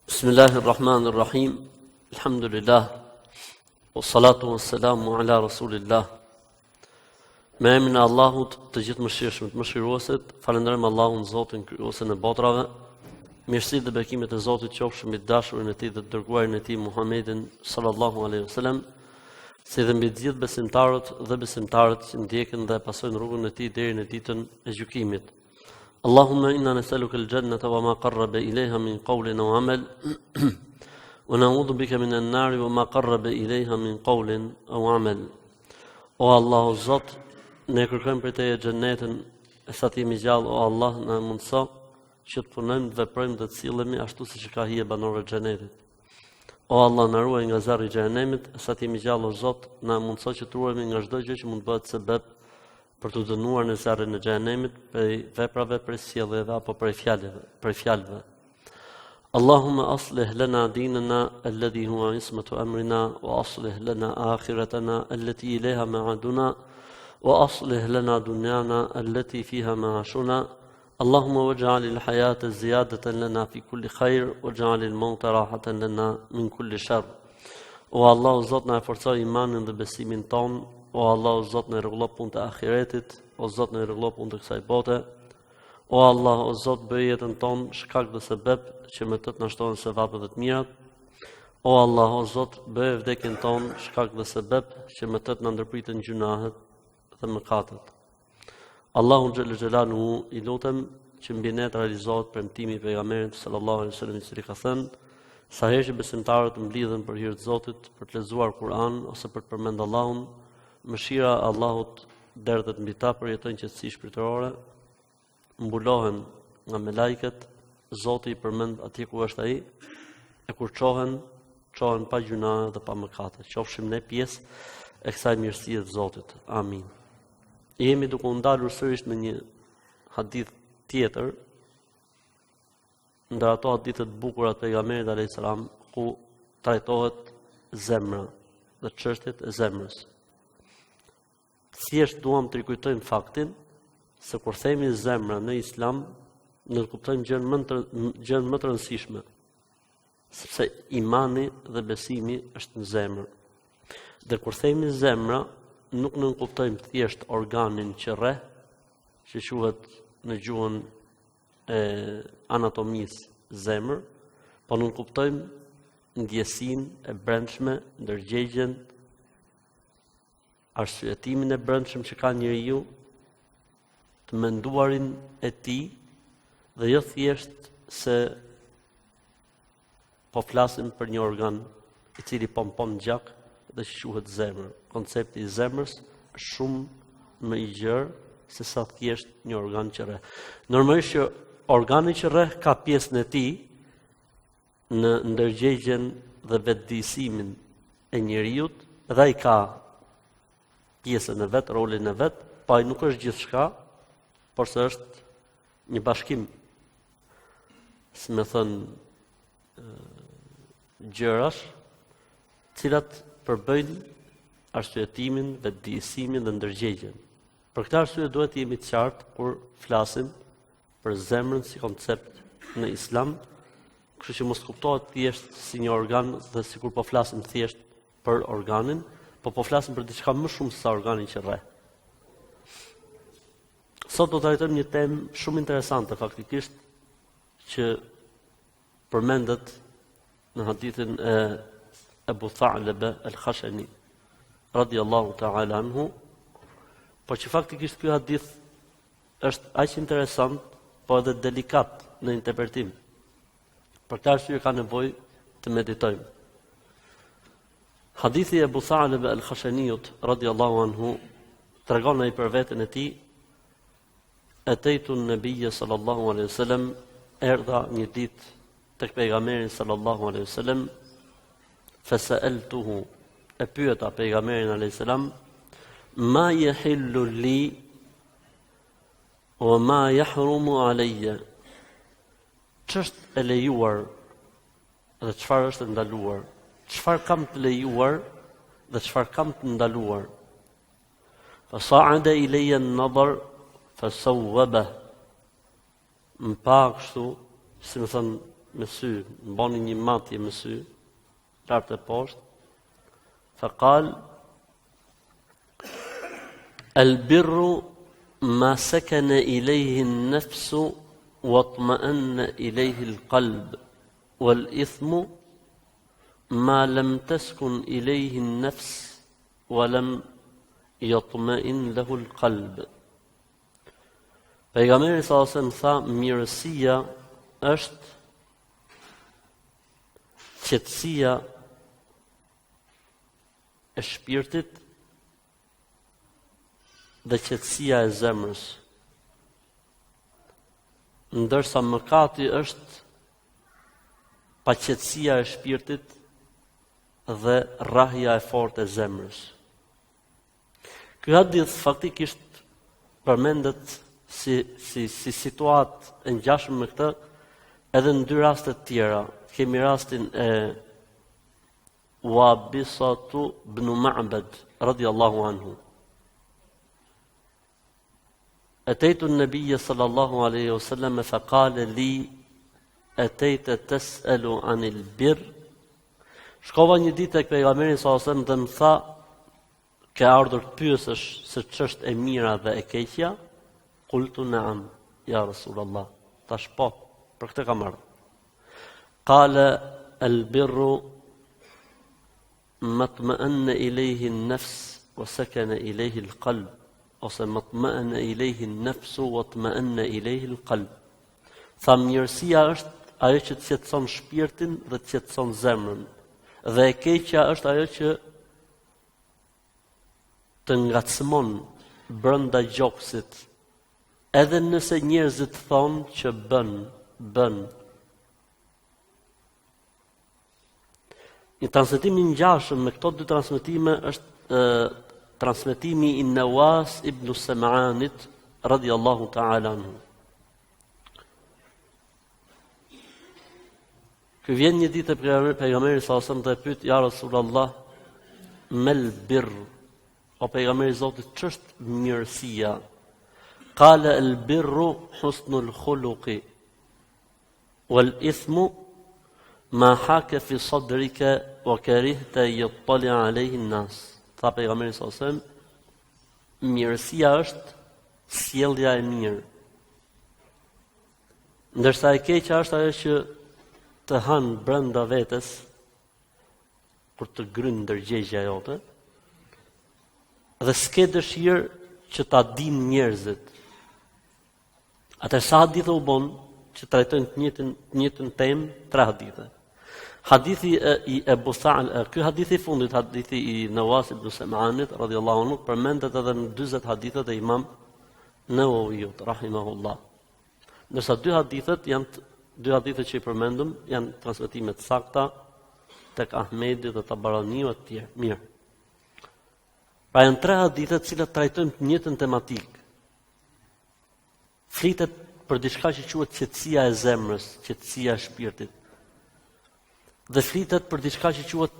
Bismillahirrahmanirrahim. Alhamdulillah. Wassalatu wassalamu ala Rasulillah. Me emrin e Allahut, të gjithë mëshirshëm, të mëshiruesit, falenderojmë Allahun Zotin krijuesin e botrave. Mirësitë dhe bekimet e Zotit qofshin mbi dashurin e Tij dhe të dërguarin e Tij Muhammedin sallallahu alaihi wasallam, si dhe mbi të gjithë besimtarët dhe besimtarët që ndjekin dhe pasojnë rrugën e Tij deri në ditën e gjykimit. Allahumma inna nas'aluka al-jannata wa ma qarraba ilayha min qawlin wa amal wa na'udhu bika min an-nar wa ma qarraba ilayha min qawlin aw amal. O Allah, o Zot, ne kërkojmë për Teje xhenetin e sa të jemi gjallë, o Allah, na mundso që të punojmë, të veprojmë dhe të sillemi ashtu siç ka hije banorëve të xhenetit. O Allah, na ruaj nga zjarri i xhenemit, e sa të jemi gjallë, o Zot, na mundso që të ruhemi nga çdo gjë që mund bëhet sebeb për të dënuar në zjarrin e xhenemit, për veprave, për sjelljeve apo për fjalëve. Allahumma aslih lana dinana alladhi huwa ismatu amrina wa aslih lana akhiratana allati ilayha ma'aduna wa aslih lana dunyana allati fiha ma'ashuna. Allahumma waj'al al-hayata ziyadatan lana fi kulli khair waj'al al-mauta rahatan lana min kulli sharr. O Allah, o Zot, na forcoj imanin dhe besimin ton. O Allah, o Zot, në rregullon punën e ahiretit, o Zot, në rregullon punën e kësaj bote. O Allah, o Zot, bëj jetën tonë shkak dhe sebeb që me të na shtohen sevapet dhe të mirat. O Allah, o Zot, bëj vdekjen tonë shkak dhe sebeb që me të na ndërpriten gjunahet dhe mëkatet. Allahu xhallal xhelaluhu, i lutem që mbi ne të realizohet premtimi i pejgamberit sallallahu alaihi wasallam, i cili ka thënë: sa herë që besimtarët mblidhen për hir të Zotit, për të lexuar Kur'an ose për të përmendur Allahun, mëshira e Allahut derdhet mbi ta, përjetojnë qetësi shpirtërore, mbulohen nga melajket, Zoti i përmend atje ku është ai, e kur çohen pa gjuna dhe pa mëkate. Qofshim ne pjesë e kësaj mirësie të Zotit. Amin. Jemi duke u ndalur sërish në një hadith tjetër, ndër ato hadithe të bukura të pejgamberit alayhis salam, ku trajtohet zemra dhe çështjet e zemrës. Thjesht duam të rikujtojmë faktin se kur themi zemra në Islam, ne kuptojmë gjën më të rëndësishme, sepse imani dhe besimi është në zemër. Dhe kur themi zemra, nuk ne kuptojmë thjesht organin që rreh, që quhet në gjuhën e anatomisë zemër, po nuk kuptojmë ndjesinë e brendshme, ndërgjegjen, arsyetimin e brendshëm që ka njeriu, të menduarin e tij, dhe jo thjesht se po flasim për një organ i cili pompon gjak dhe që quhet zemër. Koncepti i zemrës është shumë më i gjerë se sa thjesht një organ që rreh. Normalisht që organi që rreh ka pjesën e tij në ndërgjegjen dhe vetëdijsimin e njeriu, dhe ai ka pjesën e vet, rolin e vet, pa ai nuk është gjithçka, por se është një bashkim, si me thënë, gjërash, cilat përbëjnë arsyetimin, vetëdijsimin dhe ndërgjegjen. Për këtë arsye duhet të jemi të qartë kur flasim për zemrën si koncept në Islam, kështu që mos kuptohet thjesht si një organ dhe sikur po flasim thjesht për organin, po flasim për diçka më shumë se sa organin që rreh. Sot do të trajtojmë një temë shumë interesante faktikisht, që përmendet në hadithin e Abu Tha'laba al-Khashani radiyallahu ta'ala anhu, por që faktikisht ky hadith është aq interesant, po edhe delikat në interpretim. Për këtë arsye ka nevojë të meditojmë. Hadithi e Abu Tha'laba al-Khashaniut radiyallahu anhu tregon ai për veten e tij: ataitu an-nabiyya sallallahu alaihi wasallam, erdha një ditë tek pejgamberi sallallahu alaihi wasallam, fasa'altuhu, e pyeta pejgamberin alaihi salam, ma yahillu li wa ma yahrumu alayya, ç'është e lejuar dhe çfarë është e ndaluar, çfarë kam të lejuar dhe çfarë kam të ndaluar. Fa sa'ada ilayya an-nadar fa sawwaba, më pa kështu, si më thënë, me sy, bani një matje me sy, lart e poshtë. Faqal al-birru ma sakana ilayhi an-nafsu wa tma'anna ilayhi al-qalb wal-ithmu ma lam taskun ilayhi an-nafs wa lam yatma'in lahu al-qalb. Pejgamberi sallallahu alaihi wasallam tha, mirësia është qetësia e shpirtit dhe qetësia e zemrës. Ndërsa mëkati është paqetësia e shpirtit dhe rrahja e fortë e zemrës. Ky hadith faktikisht përmendet si situatë e ngjashme me këtë edhe në dy raste të tjera. Kemi rastin e Wabisatu ibn Ma'bad radiyallahu anhu. أتيت النبي صلى الله عليه وسلم فقال لي أتيت تسأل عن البر. Shkova një ditë tek pejgamberi sallallahu alaihi wasallam dhe më tha, ke ardhur të pyesësh se ç'është e mira dhe e keqja? Qultu na'am, ya Rasulullah. Tash po, për këtë kam ardhur. Qala al-birru matma'anna ilayhi an-nafs wa sakana ilayhi al-qalb. Ose matma'anna ilayhi an-nafsu wa tma'anna ilayhi al-qalb. Tha, mirësia është ajo që të qetëson shpirtin dhe të qetëson zemrën. Dhe e keqja është ajo që të ngacmon brenda gjoksit. Edhe nëse njerëzit thonë që bën. Një transmetim i ngjashëm me këto dy transmetime është transmetimi i Nawas ibn Sam'anit radiyallahu ta'ala anhu. Ky vjen një ditë pejgamberi sallallahu alaihi wasallam dhe pyet, ja Rasulullah, mal birr, o pejgamberi i Zotit, ç'është mirësia? Qala al-birru husnul khuluqi wal ithmu ma haka fi sadrika wa karihta yattali alayhi an-nas. Tha pejgamberi sallallahu alaihi wasallam, mirësia është sjellja e mirë. Ndërsa e keqja është ajo që të hanë brenda vetes kur të grynë ndërgjegjja jote dhe s'ke dëshirë që ta dinë njerëzit. Atë sa hadithe u bon që trajtojnë të njëjtën temë, 3 hadithe. Hadithi i Abu Sa'al, ky hadithi i fundit, hadithi i Nawas ibn Sam'anit radhiyallahu anhu, përmendet edhe në 40 hadithet e Imam Nawawiut rahimahullah. Ndërsa dy hadithet që i përmendëm janë transmetime të sakta tek Ahmedi dhe Tabaraniu e të tjerë. Mirë. Pra janë 3 hadithe të cilat trajtojnë të njëjtën tematikë. Flitet për diçka që quhet qetësia e zemrës, qetësia e shpirtit. Dhe flitet për diçka që quhet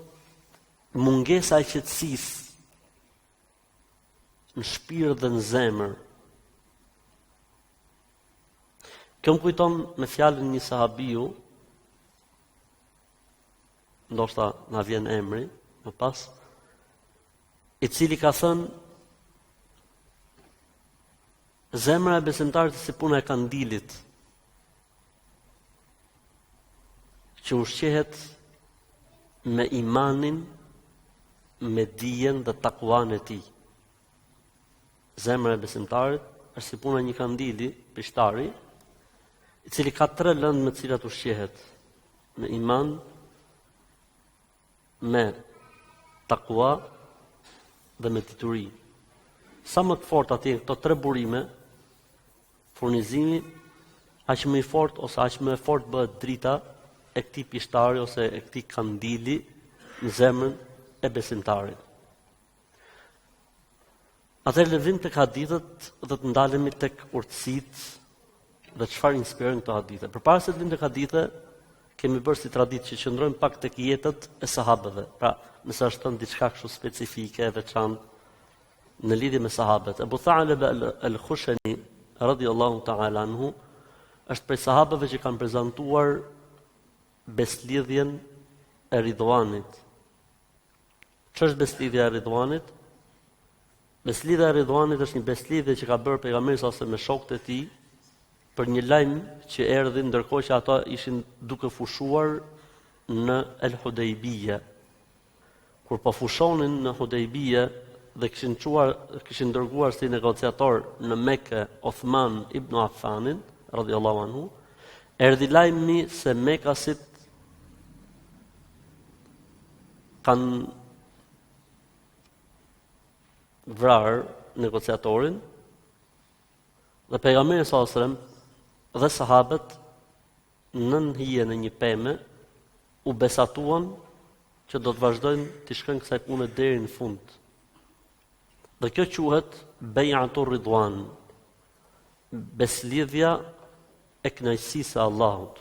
mungesa e qetësisë në shpirt dhe në zemër. Kjo më kujton me fjalën një sahabiu, ndoshta na vjen emri më pas, i cili ka thënë, zemra e besimtarit si puna e kandilit, që ushqehet me imanin, me dijen dhe takuan e tij. Zemra e besimtarit është si puna një kandili, pishtari, i cili ka 3 lëndë me të cilat ushqehet, me iman, me takua dhe me dituri. Sa më të fort atje këto 3 burime, furnizimi, aq më i fort ose aq më e fort bëhet drita e këtij pishtari ose e këtij kandili në zemrën e besimtarit. Atëherë le vim tek hadithet dhe të ndalemi tek urtësitë dhe çfarë inspirojnë këto hadithe. Përpara se të vim tek hadithe, kemi bërë si traditë që qëndrojmë pak tek jetët e sahabëve. Pra, nëse është thënë diçka kështu specifike e veçantë në lidhje me sahabët. Abu Tha'laba al-Khushani radhiyallahu ta'ala anhu është prej sahabëve që kanë prezantuar beslidhjen e Ridwanit. Ç'është beslidhja e Ridwanit? Beslidhja e Ridwanit është një beslidhje që ka bërë pejgamberi sa me shokët e tij për një lajm që erdhi ndërkohë që ata ishin duke fushuar në El Hudejbije. Kur po fushonin në Hudejbije dhe kishin dërguar si negociator në Mekë Uthman ibn Affanin, radhiyallahu anhu, erdhi lajmi se Mekasit kanë vrarë negociatorin dhe pejgamberi sallallahu alajhi wasallam dhe sahabët nën hije në një pemë u besatuan që do të vazhdojnë të shkojnë kësaj pune deri në fund. Dhe kjo quhet Bai'atur Ridwan, beslidhja e kënaqësisë së Allahut.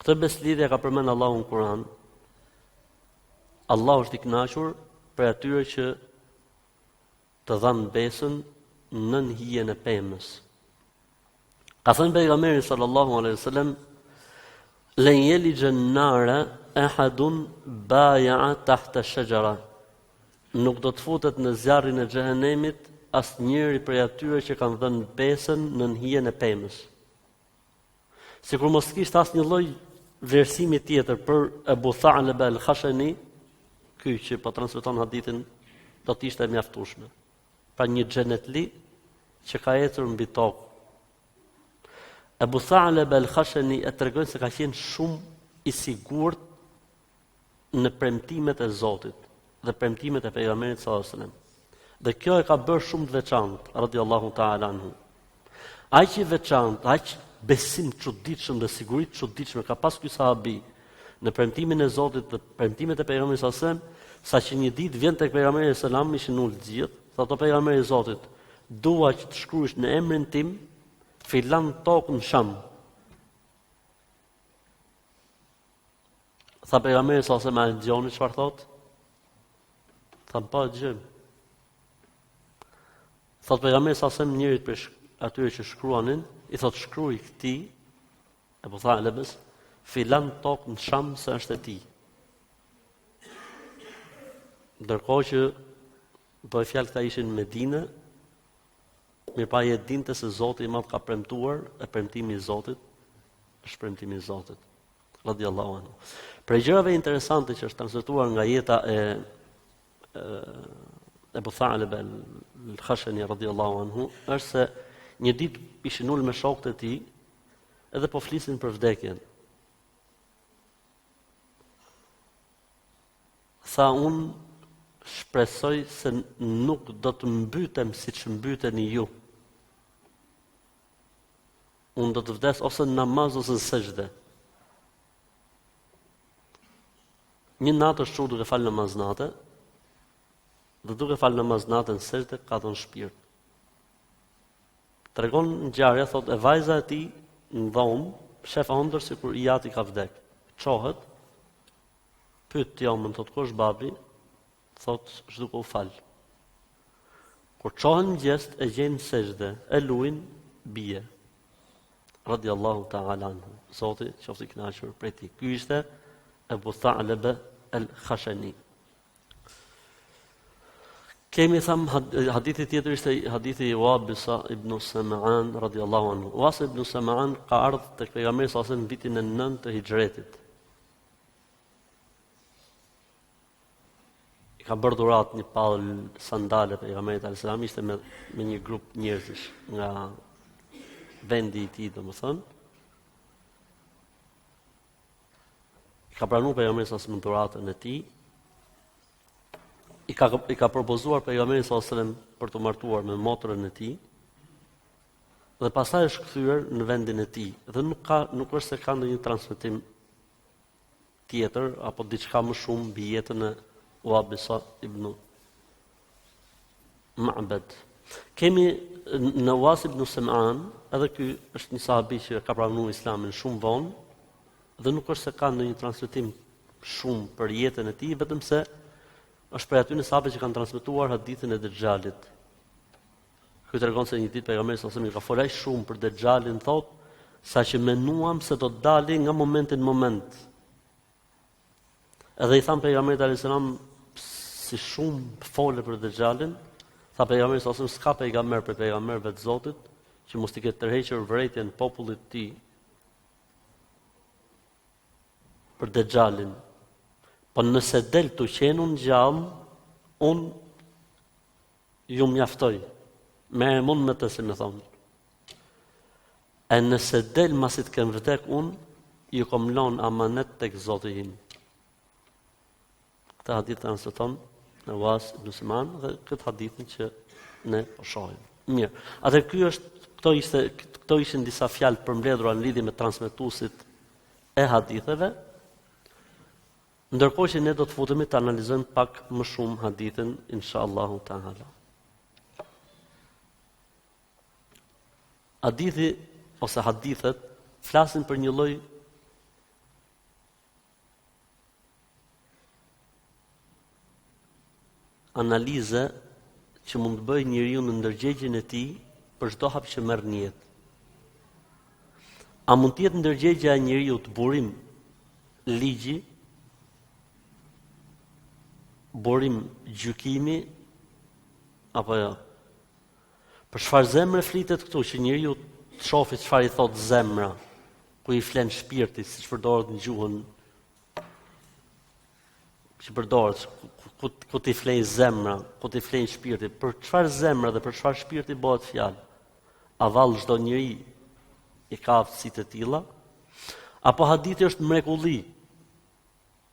Këtë beslidhje ka përmend Allahu në Kur'an. Allahu është i kënaqur për atyre që të dhanë besën nën hijen e pemës. Ka thënë pejgamberi sallallahu alaihi wasallam: "Len yelija an-nara ahadun bai'a tahta ash-shajara." Nuk do të futet në zjarrin e xhehenemit asnjëri prej atyre që kanë dhënë besën nën hijen e pemës. Sikur mos kishte asnjë lloj vlerësimi tjetër për Abu Tha'laba al-Khashani, ky që po transmeton hadithin, do të ishte mjaftueshme. Pra një xhenetli që ka ecur mbi tokë. Abu Tha'laba al-Khashani e tregon se ka qenë shumë i sigurt në premtimet e Zotit dhe premtimet e pejgamberit sallallahu alajhi wasallam. Dhe kjo e ka bërë shumë të veçantë, radhiyallahu ta'ala anhu. Aq i veçantë, aq besim çuditshëm dhe siguri çuditshme ka pas ky sahabi në premtimin e Zotit dhe premtimet e pejgamberit sallallahu alajhi wasallam, saqë një ditë vjen tek pejgamberi sallallahu alajhi wasallam, ishin ulë gjithë, thotë pejgamberi i Zotit: "Dua që të shkruash në emrin tim filan tokë në Sham." Tha pejgamberi sallallahu alajhi wasallam: "Dëgjoni çfarë thotë?" Tha: "Po, dëgjoj." Thotë pejgamberi sallallahu alajhi wasallam njërit për atyre që shkruanin, i thotë: "Shkruaj këtij, apo tha Alebes, filan tokë në Sham se është e tij." Ndërkohë që bëj fjalë këta ishin në Medinë, mirëpa e dinte se Zoti i Madh ka premtuar, e premtimi i Zotit është premtimi i Zotit. Radhiyallahu anhu. Për gjërave interesante që është transmetuar nga jeta e Abu Tha'laba al-Khashani radhiyallahu anhu, është se një ditë ishin ulë me shokët e tij edhe po flisin për vdekjen. Tha: "Unë shpresoj se nuk do të mbytem siç mbyteni ju. Unë do të vdes ose në namaz ose në sejdë." Një natë është çu duke falë namaz natë, dhe duke falë namaz natë në sejdë ka dhënë shpirt. Tregon ngjarja, thotë, e vajza e tij në dhomë, shef ëndër sikur i jati ka vdek. Çohet, pyet jamën, thotë, "Ku është babi?" Thotë, "Është duke u fal." Kur çohen mëngjes e gjejnë në sejdë, e luajn bie. Radiyallahu ta'ala anhu. Zoti qoftë i kënaqur prej tij. Ky ishte Abu Tha'laba al-Khashani. Kemi tham hadithi tjetër ishte hadithi i Wabisa ibn Sam'an radhiyallahu anhu. Wabisa ibn Sam'an ka ardhur tek pejgamberi sallallahu alajhi wasallam në vitin e 9 të hijretit. I ka bërë dhurat një pall sandale pejgamberit sallallahu alajhi wasallam, ishte me një grup njerëzish nga vendi i tij, domethënë. I ka pranuar pejgamberi sallallahu alajhi wasallam dhuratën e tij. I ka propozuar pejgamberi sallallahu alajhi wasallam për të martuar me motrën e tij. Dhe pastaj është kthyer në vendin e tij. Dhe nuk është se ka ndonjë transmetim tjetër apo diçka më shumë mbi jetën e Wabisa ibn Ma'bad. Kemi në Wabisa ibn Sam'an, edhe ky është një sahabi që ka pranuar Islamin shumë vonë, dhe nuk është se ka ndonjë transmetim shumë për jetën e tij, vetëm se është për aty në sahabët që kanë transmetuar hadithin e Dejxhalit. Ky tregon se një ditë pejgamberi sallallahu alajhi wasallam ka folur shumë për Dejxhalin, thotë Saqë menuam se do të dali nga momenti në moment. Edhe i thamë pejgamberit alayhis salam si shumë fole për Dejjalin, tha pejgamberi sallallahu alaihi wasallam s'ka pejgamber për pejgamberëve të Zotit që mos i ketë tërhequr vërejtjen popullit të tij për Dejjalin. Po nëse del të qenë unë gjallë, unë ju mjaftoj. Me e mund me të se me thonë. E nëse del masit kem vdek unë, ju kom lon amanet të Zoti im. Këtë hadith në së thonë në Was ibn Siman dhe këtë hadithin që ne po shohim. Mirë. Atë këto ishin disa fjalë përmbledhura në lidhje me transmetuesit e haditheve. Ndërkohë që ne do të futemi të analizojmë pak më shumë hadithin inshallahu ta'ala. Hadithi ose hadithet flasin për një lloj analize që mund të bëjë njeriu në ndërgjegjen e tij për çdo hap që merr në jetë. A mund të jetë ndërgjegja e njeriu të burim ligji, burim gjykimi apo jo? Për çfarë zemre flitet këtu që njeriu të shohë çfarë i thot zemra, ku i flen shpirti, siç përdoret në gjuhën që përdoret, ku ti flej zemra, ku ti flej shpirti, për çfarë zemra dhe për çfarë shpirti bëhet fjalë? A vallë çdo njeri i ka aftësitë të tilla? Apo hadithi është mrekulli?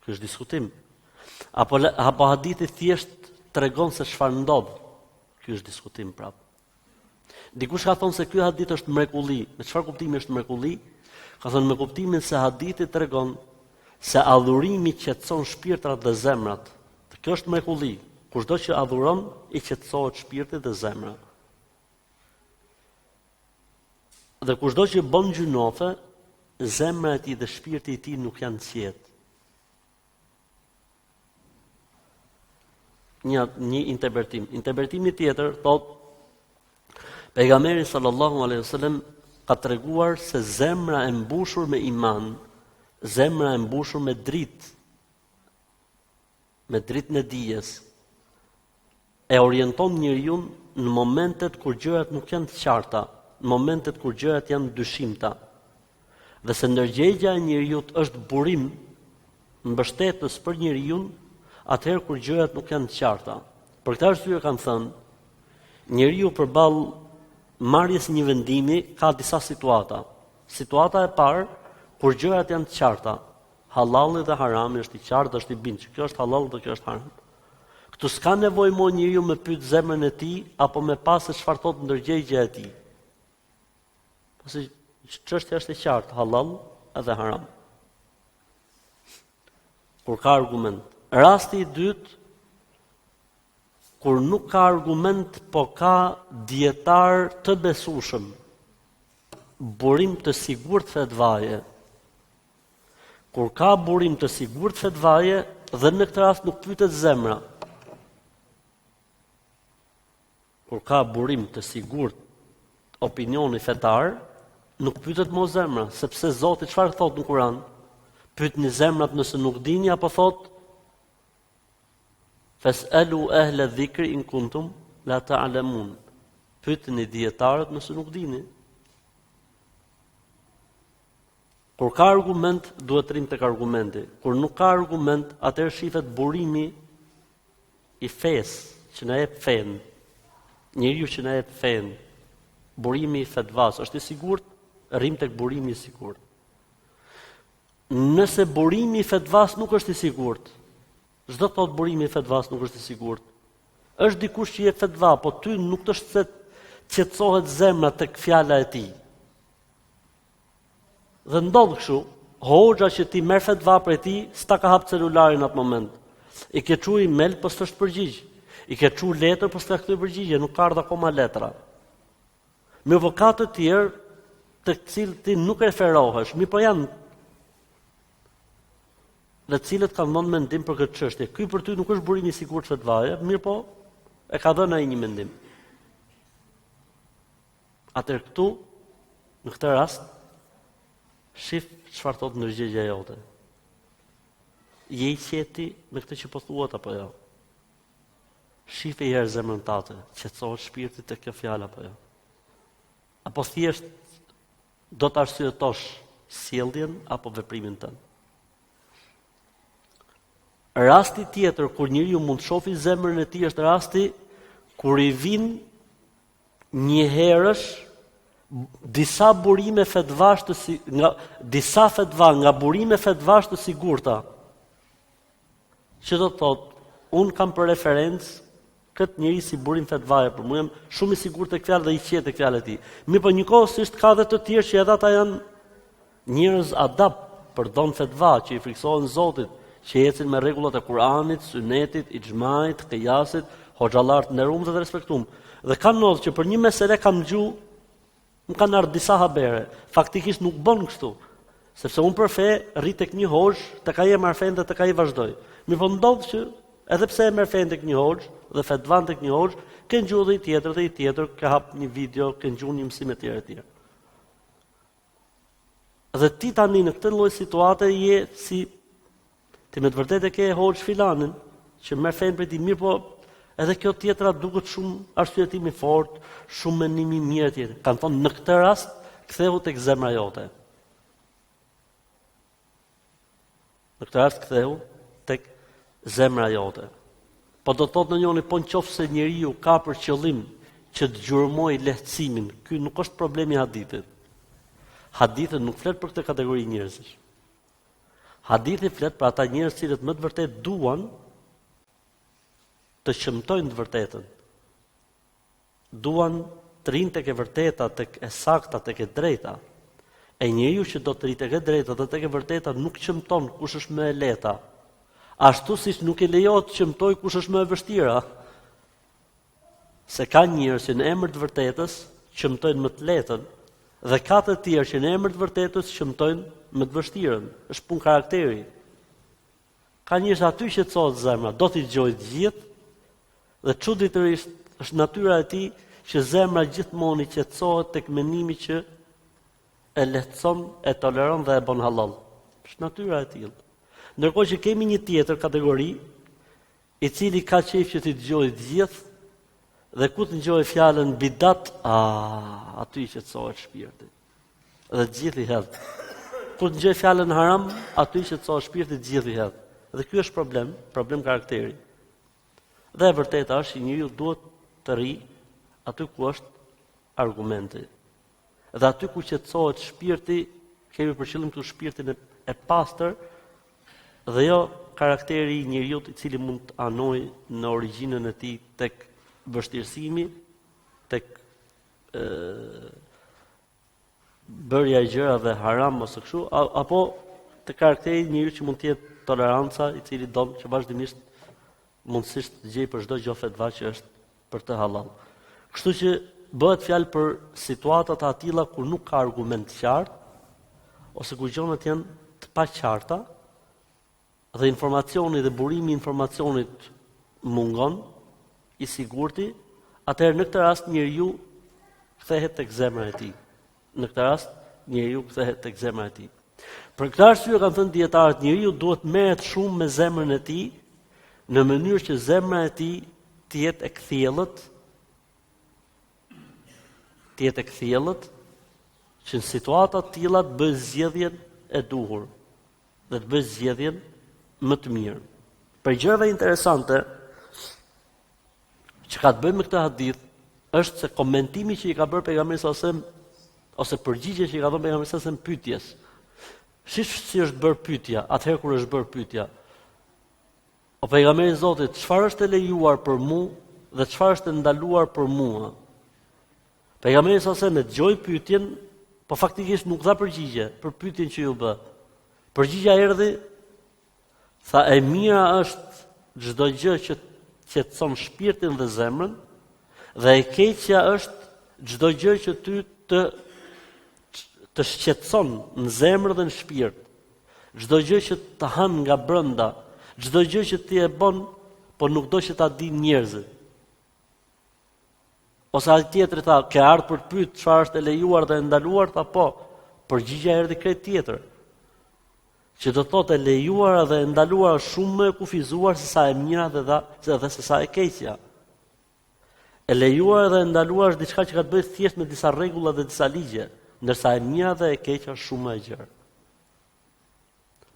Ky është diskutim. Apo hadithi thjesht tregon se çfarë ndodh? Ky është diskutim prapë. Dikush ka thonë se ky hadith është mrekulli. Me çfarë kuptimi është mrekulli? Ka thënë me kuptimin se hadithi tregon se adhurimi qetëson shpirtrat dhe zemrat. Kjo është mrekulli. Kushdo që adhuron, i qetësohet shpirti dhe zemra. Dhe kushdo që bën gjunofe, zemra e tij dhe shpirti i tij nuk janë të qetë. Një interpretim. Interpretimi tjetër thotë pejgamberi sallallahu alaihi wasallam ka treguar se zemra e mbushur me iman, zemra e mbushur me dritë në dijes, e orienton njeriu në momentet kur gjërat nuk janë të qarta, në momentet kur gjërat janë dyshimta. Dhe se ndërgjegja e njeriu është burim mbështetës për njeriu atëherë kur gjërat nuk janë të qarta. Për këtë arsye kanë thënë, njeriu përballë marrjes një vendimi ka disa situata. Situata e parë, kur gjërat janë të qarta, halali dhe harami është i qartë, është i bindur, kjo është halal dhe kjo është haram. Këtu s'ka nevojë më njeriu me pyet zemrën e tij apo me pas se çfarë thotë ndërgjegja e tij. Pasi çështja është e qartë, halal edhe haram. Kur ka argument. Rasti i dytë, kur nuk ka argument, po ka dietar të besueshëm, burim të sigurt fetvaje. Kur ka burim të sigurt fetvaje, dhe në këtë rast nuk pyetet zemra. Kur ka burim të sigurt opinioni fetar, nuk pyetet më zemra, sepse Zoti çfarë thot në Kur'an? Pyetni zemrat nëse nuk dini apo thot Fas'alu ahla dhikri in kuntum la ta'lamun. Pyetni dietarët nëse nuk dini. Kur ka argument, duhet rrim tek argumenti. Kur nuk ka argument, atëherë shifet burimi i fesë që na jep fen. Njeriu që na jep fen. Burimi i fetvas është i sigurt, rrim tek burimi i sigurt. Nëse burimi i fetvas nuk është i sigurt, çdo thot burimi i fetvas nuk është i sigurt. Është dikush që jep fetva, po ty nuk të se qetësohet zemra tek fjala e tij. Dhe ndodh kështu, hoxha që ti merr fetva prej tij, s'ta ka hap celularin atë moment. I ke çuar email, po s'është përgjigj. I ke çuar letër, po s'ka kthyer përgjigje, nuk ka ardhur akoma letra. Me avokatë të tjerë, të cilët ti nuk referohesh, mi po janë në të cilët kanë dhënë mendim për këtë çështje. Ky për ty nuk është burim i sigurt fetvaje, mirë po e ka dhënë ai një mendim. Atëherë këtu, në këtë rast, Shif çfarë thot ndërgjegja jote. Je I qeti me këtë që po thuat apo jo? Shif e herë zemrën tate, qetësohet shpirti te kjo fjalë apo jo? Apo thjesht do të arsyetosh sjelljen apo veprimin tënd? Rasti tjetër kur njeriu mund të shohë zemrën e tij është rasti kur I vin një herësh disa burime fetvash disa fetva nga burime fetvash të sigurta. Që do të thotë, unë kam për referencë këtë njeri si burim fetvaje, për mu jam shumë I sigurt tek fjalë dhe I qetë tek fjalët e tij. Mirë, po njëkohësisht ka dhe të tjerë që edhe ata janë njerëz adapt për dhon fetva, që I friksohen Zotit, që ecin me rregullat e Kuranit, Sunetit, Ixhmait, Qiyasit, hoxhallar të nderuar dhe të respektuar. Dhe kanë ndodhur që për një mesele kam dëgjuar, më kanë ardhur disa habere. Faktikisht nuk bën kështu, sepse unë për fe rri tek një hoxh, tek ai e marr fen dhe tek ai vazhdoj. Mirë, po ndodh që edhe pse e merr fen tek një hoxh dhe fetvan tek një hoxh, ke ngjuar dhe I tjetër, ka hap një video, ke ngjuar një mësim e tjerë. Dhe ti tani në këtë lloj situate je si ti me të vërtetë ke hoxh filanin që merr fen për ti, mirë, po edhe kjo tjetra duket shumë arsyetimi I fortë, shumë mendim I mirë tjetër. Kan thonë në këtë rast ktheu tek zemra jote. Në këtë rast ktheu tek zemra jote. Po do të thotë në njëri, po nëse njeriu ka për qëllim që të gjurmoj lehtësimin, ky nuk është problemi I hadithit. Hadithet nuk flet për këtë kategori njerëzish. Hadithi flet për ata njerëz që më të vërtet duan të shëmtojnë të vërtetën. Duan të rinë tek e vërteta, tek e sakta, tek e drejta. E njeriu që do të rritë tek e drejta dhe tek e vërteta nuk shëmton kush është më e lehta. Ashtu siç nuk e lejohet të shëmtoj kush është më e vështira. Se ka njerëz që në emër të vërtetës shëmtojnë më të lehtën dhe ka të tjerë që në emër të vërtetës shëmtojnë më të vështirën. Është punë karakteri. Ka njerëz aty që qetësohet zemra, do t'i dëgjojë të gjithë dhe çuditërisht është natyra e tij që zemra gjithmonë I qetësohet tek mendimi që e lehtëson, e toleron dhe e bën halal. Është natyra e tij. Ndërkohë që kemi një tjetër kategori I cili ka qejf që t'i dëgjojë të gjithë dhe ku të dëgjojë fjalën bidat, aty I qetësohet shpirti. Dhe të gjithë I hedh. Kur të dëgjojë fjalën haram, aty I qetësohet shpirti, të gjithë I hedh. Dhe ky është problem karakteri. Dhe e vërteta është që njeriu duhet të rri aty ku është argumenti. Dhe aty ku qetësohet shpirti, kemi për qëllim këtu shpirtin e pastër dhe jo karakteri I njeriu I cili mund të anojë në origjinën e tij tek vështirësimi, tek bërja e gjërave haram ose kështu, apo tek karakteri I njeriu që mund të jetë toleranca I cili don që vazhdimisht mundësisht të gjej për çdo gjë fetva që është për të halal. Kështu që bëhet fjalë për situatat e tilla kur nuk ka argument të qartë ose kur gjërat janë të paqarta dhe informacioni dhe burimi I informacionit mungon I sigurti, atëherë në këtë rast njeriu kthehet tek zemra e tij. Në këtë rast njeriu kthehet tek zemra e tij. Për këtë arsye kanë thënë dietarët, njeriu duhet merret shumë me zemrën e tij në mënyrë që zemra e tij të jetë e kthjellët, që në situata të tilla të bëjë zgjedhjen e duhur dhe të bëjë zgjedhjen më të mirë. Për gjërave interesante që ka të bëjë me këtë hadith është se komentimi që I ka bërë pejgamberi sallallahu alajhi wasallam ose përgjigje që I ka dhënë pejgamberi sallallahu alajhi wasallam pyetjes. Si është bërë pyetja, atëherë kur është bërë pyetja. O pejgamberi I Zotit, çfarë është e lejuar për mua dhe çfarë është e ndaluar për mua? Pejgamberi sallallahu alajhi wasallam dëgjoi pyetjen, po faktikisht nuk dha përgjigje për pyetjen që ju bë. Përgjigja erdhi, tha e mira është çdo gjë që qetëson shpirtin dhe zemrën, dhe e keqja është çdo gjë që ty të shqetëson në zemrë dhe në shpirt. Çdo gjë që të han nga brenda, çdo gjë që ti e bën, por nuk do që ta dinë njerëzit. Ose ai tjetri tha, ke ardhur për të pyet çfarë është e lejuar dhe e ndaluar, tha po. përgjigja erdhi krejt tjetër. Që do thotë e lejuara dhe e ndaluara shumë më e kufizuar se sa e mira dhe se sa e keqja. E lejuara dhe e ndaluara është diçka që ka të bëjë thjesht me disa rregulla dhe disa ligje, ndërsa e mira dhe e keqja është shumë më e gjerë.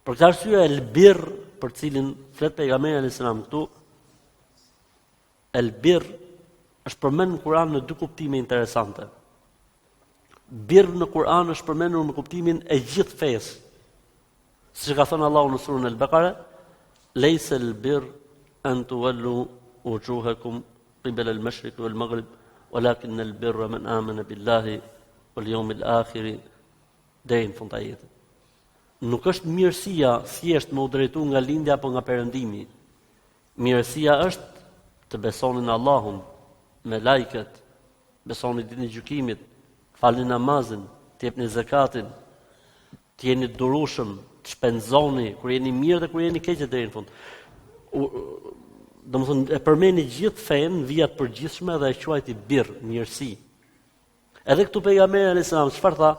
Për këtë arsye el birr, për cilin flet pejgamberi alayhis salam këtu, el birr është përmendur në Kur'an në dy kuptime interesante. Birr në Kur'an është përmendur me kuptimin e gjithë fesë. Siç ka thënë Allahu në surën Al-Baqara, "Laysa al-birr an tuwallu wujuhakum qibala al-mashriq wal-maghrib, walakin al-birra man amana billahi wal yawmil akhir." Deri në fund të ajetit. Nuk është mirësia thjesht me u drejtu nga lindja apo nga perëndimi. Mirësia është të besoni në Allahun, me lajket, besoni ditën e gjykimit, falni namazin, të jepni zakatin, të jeni durueshëm, të shpenzoni kur jeni mirë dhe kur jeni keq deri në fund. Domethënë e përmeni gjithë fen, vija të përgjithshme dhe e quajti birr, mirësi. Edhe këtu pejgamberi alayhis salam çfarë tha?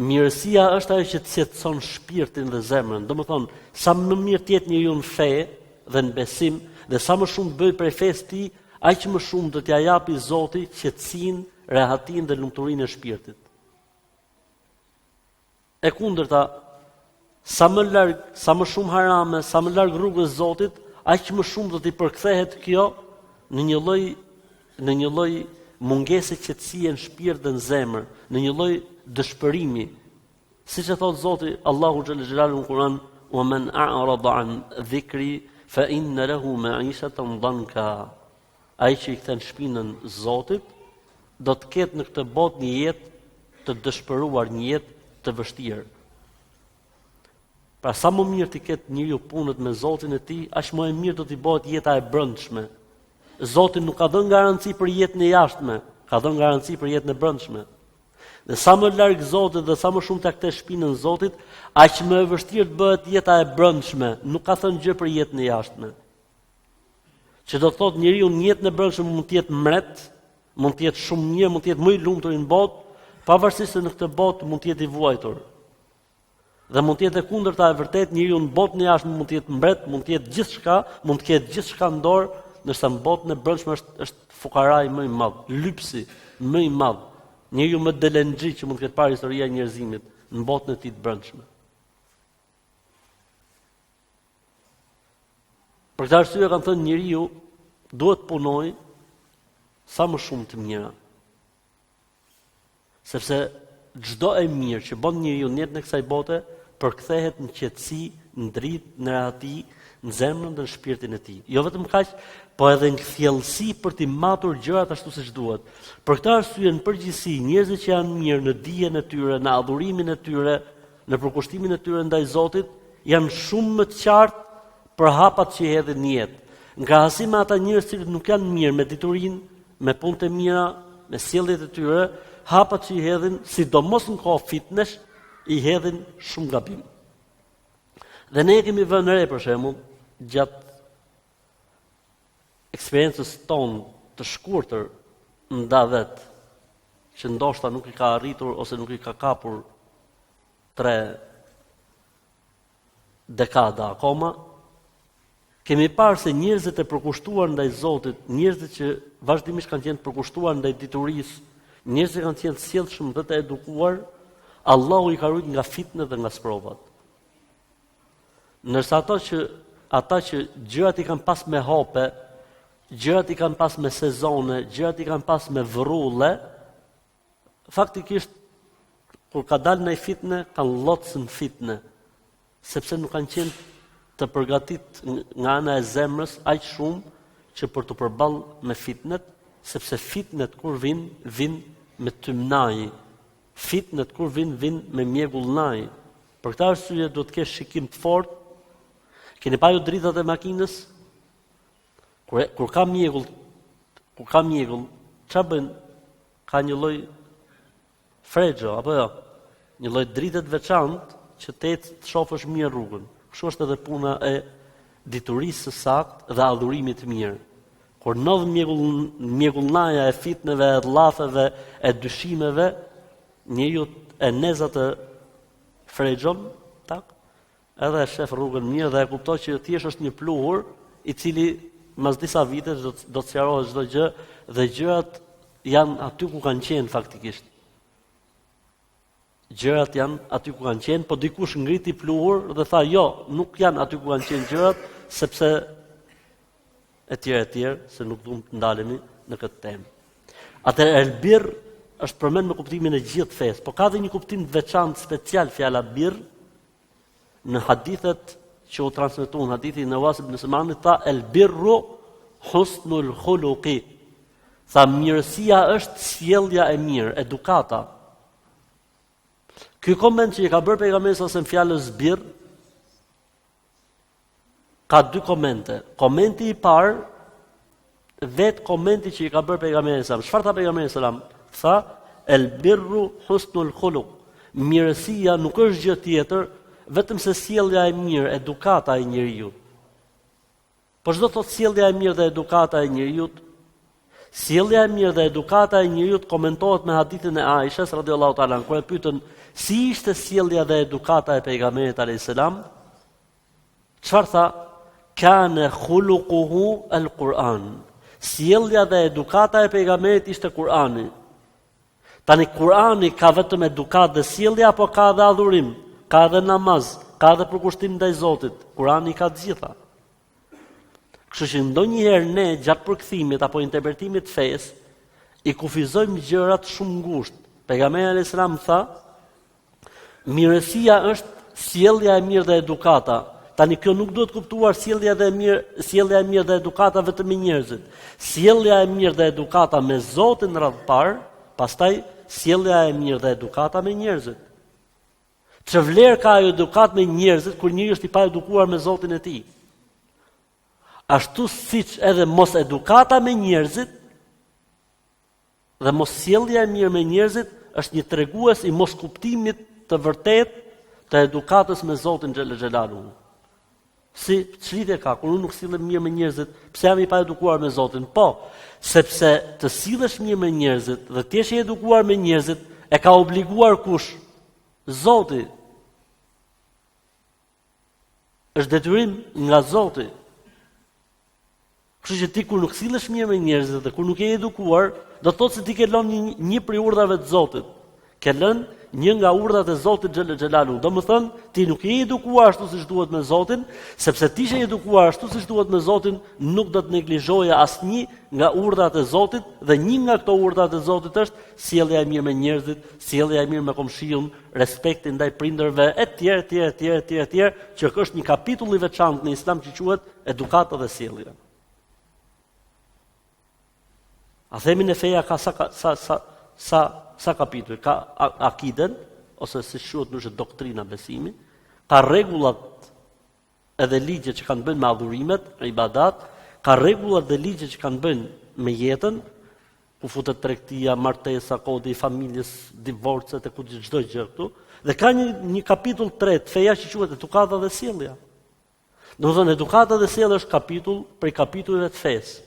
Mirësia është ajo që të qetëson shpirtin dhe zemrën. Domethënë, sa më mirë të jetë njeriu në fe dhe në besim, dhe sa më shumë të bëj prej fesë tij, aq më shumë do t'ia japi Zoti qetësinë, rehatin dhe lumturinë e shpirtit. E kundërta, sa më shumë harame, sa më larg rrugës së Zotit, aq më shumë do t'i përkthehet kjo në një lloj mungese qetësie në shpirt dhe në zemër, në një lloj dëshpërimi. Siç e thot Zoti Allahu xhalla xhelalu në Kur'an, "Wa man a'rada 'an dhikri fa inna lahu ma'ishatan dhanka." Ai që i kthen shpinën Zotit, do të ketë në këtë botë një jetë të dëshpëruar, një jetë të vështirë. Pra sa më mirë të ketë njeriu punët me Zotin e tij, aq më e mirë do t'i bëhet jeta e brendshme. Zoti nuk ka dhënë garanci për jetën e jashtme, ka dhënë garanci për jetën e brendshme. Dhe sa më larg Zotit dhe sa më shumë ta kthe shpinën Zotit, aq më e vështirë të bëhet jeta e brendshme. Nuk ka thënë gjë për jetën e jashtme. Që do të thotë njeriu në jetën e brendshme mund të jetë mret, mund të jetë shumë mirë, mund të jetë më i lumtur në botë, pavarësisht se në këtë botë mund të jetë i vuajtur. Dhe mund të jetë e kundërta e vërtet, njeriu në botën e jashtme mund të jetë mbret, mund të jetë gjithçka, mund të ketë gjithçka në dorë, ndërsa në botën e brendshme është fukaraj më i madh, lypsi më i madh. Njeriu më delengji që mund të ketë parë historia e njerëzimit në botën e tij të brendshme. Për këtë arsye kanë thënë njeriu duhet punoj sa më shumë të mira. Sepse çdo e mirë që bën njeriu në jetën e kësaj bote përkthehet në qetësi, në dritë, në rehati, në zemrën dhe në shpirtin e tij. Jo vetëm kaq, po edhe në thjellësi për të matur gjërat ashtu siç duhet. Për këtë arsye në përgjithësi njerëzit që janë mirë në dijen e tyre, në adhurimin e tyre, në përkushtimin e tyre ndaj Zotit, janë shumë më të qartë për hapat që i hedhin në jetë. Në krahasim me ata njerëz që nuk janë mirë me diturinë, me punët e mira, me sjelljet e tyre, hapat që i hedhin, sidomos në kohë fitnesh, i hedhin shumë gabim. Dhe ne kemi vënë re për shembull gjatë eksperiencës tonë të shkurtër nda vet, që ndoshta nuk i ka arritur ose nuk i ka kapur 3 dekada akoma, kemi parë se njerëzit e përkushtuar ndaj Zotit, njerëzit që vazhdimisht kanë qenë të përkushtuar ndaj diturisë, njerëzit që kanë qenë të sjellshëm dhe të edukuar, Allahu i ka ruajtur nga fitnë dhe nga sprovat. Ndërsa ata që gjërat i kanë pas me hope, gjërat i kanë pas me sezone, gjërat i kanë pas me vrulle, faktikisht kur ka dalë në fitnë, kanë llotsën fitnë, sepse nuk kanë qenë të përgatit nga ana e zemrës aq shumë që për të përballë me fitnet, sepse fitnet kur vin me tymnaj. Fitnet kur vin me mjegullnaj. Për këtë arsye do të kesh shikim të fortë. Keni pa ju dritat e makinës? Kur ka mjegull, çfarë bën? Ka një lloj fregjo apo jo? Një lloj drite të veçantë që të shohësh mirë rrugën. Kështu është edhe puna e diturisë së saktë dhe adhurimit të mirë. Kur ndodh mjegullnaja e fitneve, e llafeve, e dyshimeve, njeriu e nezat frexon, tak, edhe e shef rrugën mirë dhe e kuptoj që thjesht është një pluhur i cili mas disa vite do të sqarohet çdo gjë dhe gjërat janë aty ku kanë qenë faktikisht. Gjërat janë aty ku kanë qenë, po dikush ngriti pluhur dhe tha jo, nuk janë aty ku kanë qenë gjërat, sepse etj, se nuk duam të ndalemi në këtë temë. Atëherë el-birr është përmend me kuptimin e gjithë fesë, po ka dhe një kuptim të veçantë special fjala birr në hadithet që u transmetuan, hadithi në Nawas ibn Sam'anit tha el-birru husnul khuluqi. Tha mirësia është sjellja e mirë, edukata. Ky koment që i ka bërë pejgamberi sa në fjalës birr ka dy komente. Komenti i parë, vetë komenti që i ka bërë pejgamberi sa. Çfarë tha pejgamberi sa? Tha el-birru husnul khuluq. Mirësia nuk është gjë tjetër vetëm se sjellja e mirë, edukata e njeriu. Po çdo thot sjellja e mirë dhe edukata e njeriu, sjellja e mirë dhe edukata e njeriu komentohet me hadithin e Aishës radhiyallahu ta'ala, kur e pyetën si ishte sjellja dhe edukata e pejgamberit alayhis salam, çfarë tha? Kana khuluquhu al-Quran. Sjellja dhe edukata e pejgamberit ishte Kurani. Tani Kurani ka vetëm edukat dhe sjellje apo ka dhe adhurim, ka dhe namaz, ka dhe përkushtim ndaj Zotit. Kurani ka të gjitha. Kështu që ndonjëherë ne gjatë përkthimit apo interpretimit të fesë i kufizojmë gjërat shumë ngushtë. Pejgamberi alayhis salam tha, mirësia është sjellja e mirë dhe edukata. Tani kjo nuk duhet kuptuar sjellja e mirë dhe edukata vetëm me njerëzit. Sjellja e mirë dhe edukata me Zotin radh parë, pastaj sjellja e mirë dhe edukata me njerëzit. Ç'e vlerë ka edukat me njerëzit kur njëri është i pa edukuar me Zotin e tij? Ashtu siç edhe mos edukata me njerëzit dhe mos sjellja e mirë me njerëzit është një tregues i mos kuptimit të vërtet të edukatës me Zotin xhel xhelaluhu. Si çlidhje ka kur unë nuk sillem mirë me njerëzit, pse jam i pa edukuar me Zotin? Po, sepse të sillesh mirë me njerëzit dhe të jesh i edukuar me njerëzit e ka obliguar kush? Zoti. Është detyrim nga Zoti. Kështu që ti kur nuk sillesh mirë me njerëzit dhe kur nuk je edukuar, do të thotë se ti ke lënë një prej urdhrave të Zotit. Ke lënë një nga urdhrat e Zotit xhel xhelalu. Domethënë, ti nuk je edukuar ashtu siç duhet me Zotin, sepse ti je edukuar ashtu siç duhet me Zotin, nuk do të neglizhoje asnjë nga urdhrat e Zotit, dhe një nga këto urdhrat e Zotit është sjellja e mirë me njerëzit, sjellja e mirë me komshiun, respekti ndaj prindërve, etj, që është një kapitull i veçantë në Islam që quhet edukata dhe sjellja. A themi në feja ka sa kapitull, ka akiden, ose si shuhet në doktrina besimi, ka rregullat edhe ligjet që kanë bënë me adhurimet, ibadat, ka rregullat dhe ligjet që kanë bënë me jetën, ku futet tregtia, martesa, kodi i familjes, divorcet e çdo gjë këtu, dhe ka një kapitull tret, feja që quhet edukata dhe sjellja. Domethënë edukata dhe sjellja është kapitull prej kapitulleve të fesë.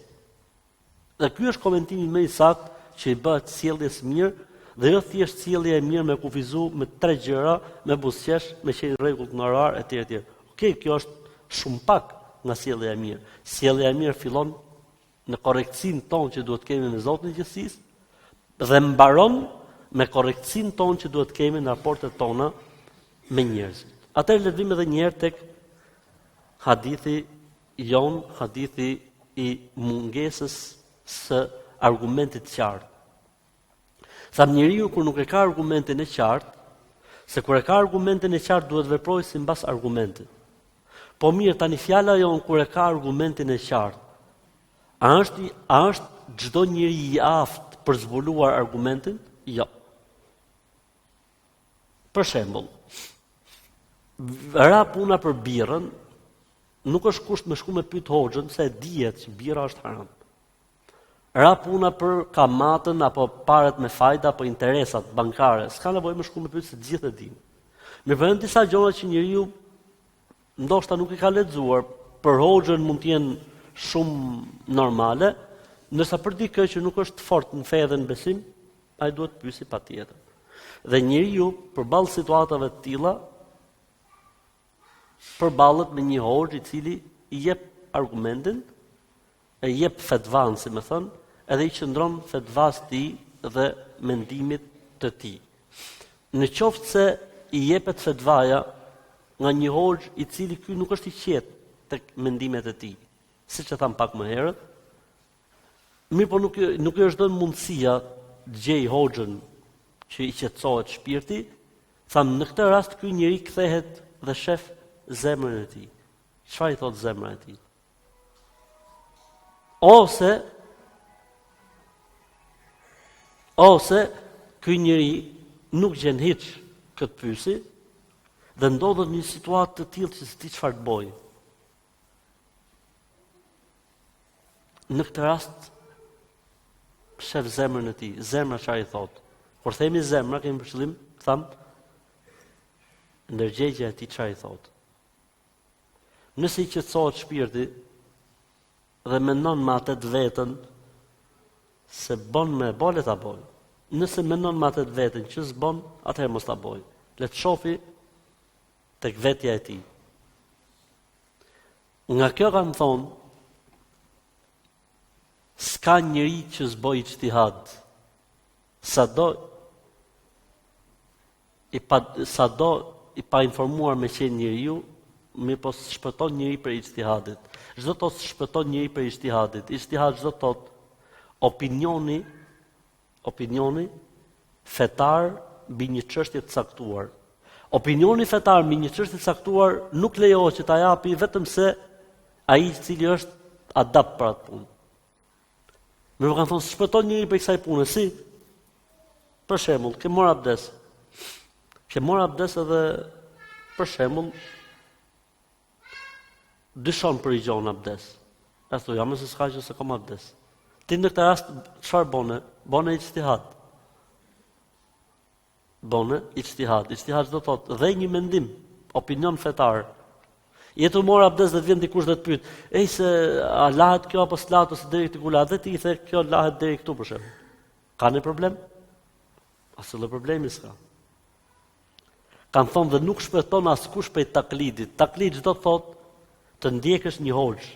Dhe ky është komentimi më i saktë që i bëhet sjelljes mirë, dhe jo thjesht sjellja e mirë me kufizu me 3 gjëra, me buzëqesh, me qenë rregull në orar etj. Okej, kjo është shumë pak nga sjellja e mirë. Sjellja e mirë fillon në korrektësinë tonë që duhet kemi me Zotin e gjithësisë dhe mbaron me korrektësinë tonë që duhet kemi në raportet tona me njerëzit. Atëherë le vim edhe një herë tek hadithi hadithi i mungesës së argumentit qartë. Tha njeriu kur nuk e ka argumentin e qartë, se kur e ka argumentin e qartë duhet veprojë sipas argumentit. Po mirë, tani fjala jon kur e ka argumentin e qartë, a është çdo njeri i aftë për zbuluar argumentin? Jo. Për shembull, ra puna për birrën, nuk është kusht me shku me pyet hoxhën se e dihet që birra është haram. Ra puna për kamatën apo parat me fajda apo interesat bankare, s'ka nevojë më shku me pyet se të gjithë e dinë. Me vënë disa gjëra që njeriu ndoshta nuk i ka lexuar, për hoxhën mund të jenë shumë normale, ndërsa për dikë që nuk është fort në fe dhe në besim, ai duhet të pyesi patjetër. Dhe njeriu përballë situatave të tilla përballet me një hoxh I cili I jep argumentin, e jep fetvan, si më thon, edhe I qëndron fetvas të tij dhe mendimit të tij. Në qoftë se I jepet fetvaja nga një hoxh I cili ky nuk është I qetë tek mendimet e tij, siç e tham pak më herët, mirë po nuk I është dhënë mundësia të gjej hoxhën që I qetësohet shpirti, thamë në këtë rast ky njeri kthehet dhe shef zemrën e tij. Çfarë I thot zemra e tij? Ose ky njeri nuk gjen hiç këtë pyesi dhe ndodhet një situatë të tillë që s'di çfarë të bëjë. Në këtë rast shef zemrën e tij. Zemra çfarë I thot? Kur themi zemra, kemi për qëllim, tham, ndërgjegjja e tij çfarë I thot. Nëse I qetësohet shpirti dhe mendon me atë të vetën se bën me bole ta boj. Nëse mendon me atë të vetën që s'bën, atëherë mos ta boj. Le të shofi tek vetja e tij. Nga kjo kam thonë, s'ka njeri që s'boj ijtihad. Sado I pa informuar me qenë njeriu, mirë po shpëton njeri për ijtihadit. Çdo të thotë shpëton njeri për ijtihadit. Ijtihad çdo të thotë opinioni fetar mbi një çështje të caktuar. Opinioni fetar mbi një çështje të caktuar nuk lejohet që ta japi vetëm se ai I cili është adapt për atë punë. Më kanë thonë shpëton njëri për kësaj pune, si? Për shembull, ke marr abdes. Ke marr abdes edhe për shembull dyshon për I gjon abdes. E thua, jam se s'ka që se kam abdes. Ti në këtë rast çfarë bone? Bone ijtihad. Bone ijtihad. Ijtihad do thotë dhe një mendim, opinion fetar. Jetu mor abdes dhe të vjen dikush dhe të pyet, ej se a lahet kjo apo s'lahet ose deri këtu lahet, dhe ti I the kjo lahet deri këtu për shembull. Ka ne problem? Asnjë problemi s'ka. Kan thonë dhe nuk shpëton askush prej taklidit. Taklid çdo thotë të ndjekësh një hoxh,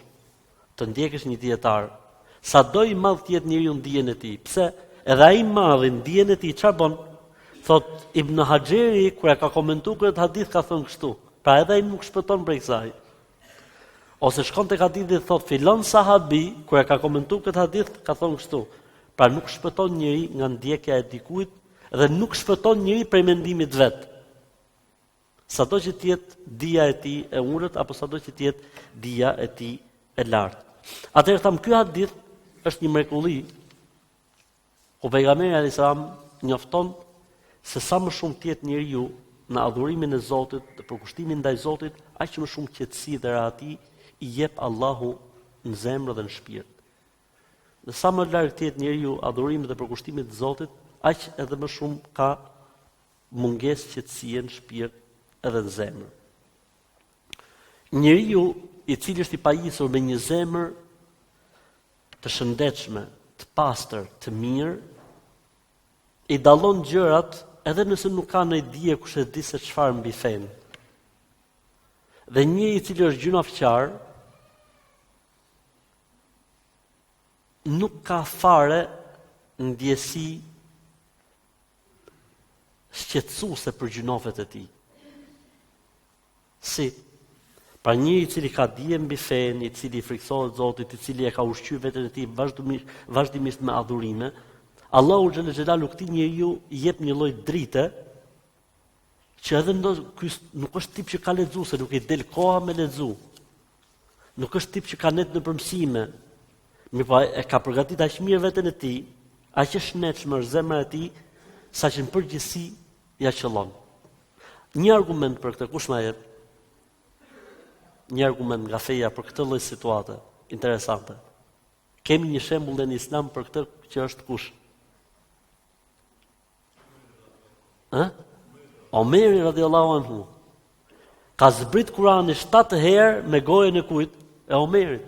të ndjekësh një dietar. Sado I madh të jetë njeriu në dijen e tij. Pse? Edhe ai madhi në dijen e tij çfarë bën? Thot Ibn Hajeri kur e ka komentuar këtë hadith ka thënë kështu. Pra edhe ai nuk shpëton prej kësaj. Ose shkon tek hadithi dhe thot filon sahabi kur e ka komentuar këtë hadith ka thënë kështu. Pra nuk shpëton njeri nga ndjekja e dikujt dhe nuk shpëton njeri prej mendimit vet. Sado që të jetë dija e tij e ulët apo sado që të jetë dija e tij e lartë. Atëherë tham ky hadith është një mrekulli ku pejgamberi alayhis salam njofton se sa më shumë të jetë njeriu në adhurimin e Zotit, të përkushtimin ndaj Zotit, aq më shumë qetësi dhe rahati I jep Allahu në zemrë dhe në shpirt. Dhe sa më larg të jetë njeriu adhurimit dhe përkushtimit të Zotit, aq edhe më shumë ka mungesë qetësie në shpirt edhe në zemër. Njeriu I cili është I pajisur me një zemër të shëndetshme, të pastër, të mirë, I dallon gjërat edhe nëse nuk ka ndonjë dije kush e di se çfarë mbi fen. Dhe njëri I cili është gjunafçar nuk ka fare ndjesi shqetësuese për gjunafet e tij. Si? Pra njëri I cili ka dije mbi fen, I cili friksohet Zotit, I cili e ka ushqyer veten e tij vazhdimisht me adhurime, Allahu xhalla xhelalu këtij njeriu I jep një lloj drite që edhe ky nuk është tip që ka lexuar, se nuk I del koha me lexu. Nuk është tip që ka net në përmsime. Mirpo e ka përgatitur aq mirë veten e tij, aq e shnetshme është zemra e tij, saqë në përgjithësi ja qëllon. Një argument për këtë kush ma jep? Një argument nga feja për këtë lloj situate interesante. Kemi një shembull në Islam për këtë që është kush? Omeri radhiyallahu anhu. Ka zbrit Kurani 7 herë me gojën e kujt? E Omerit.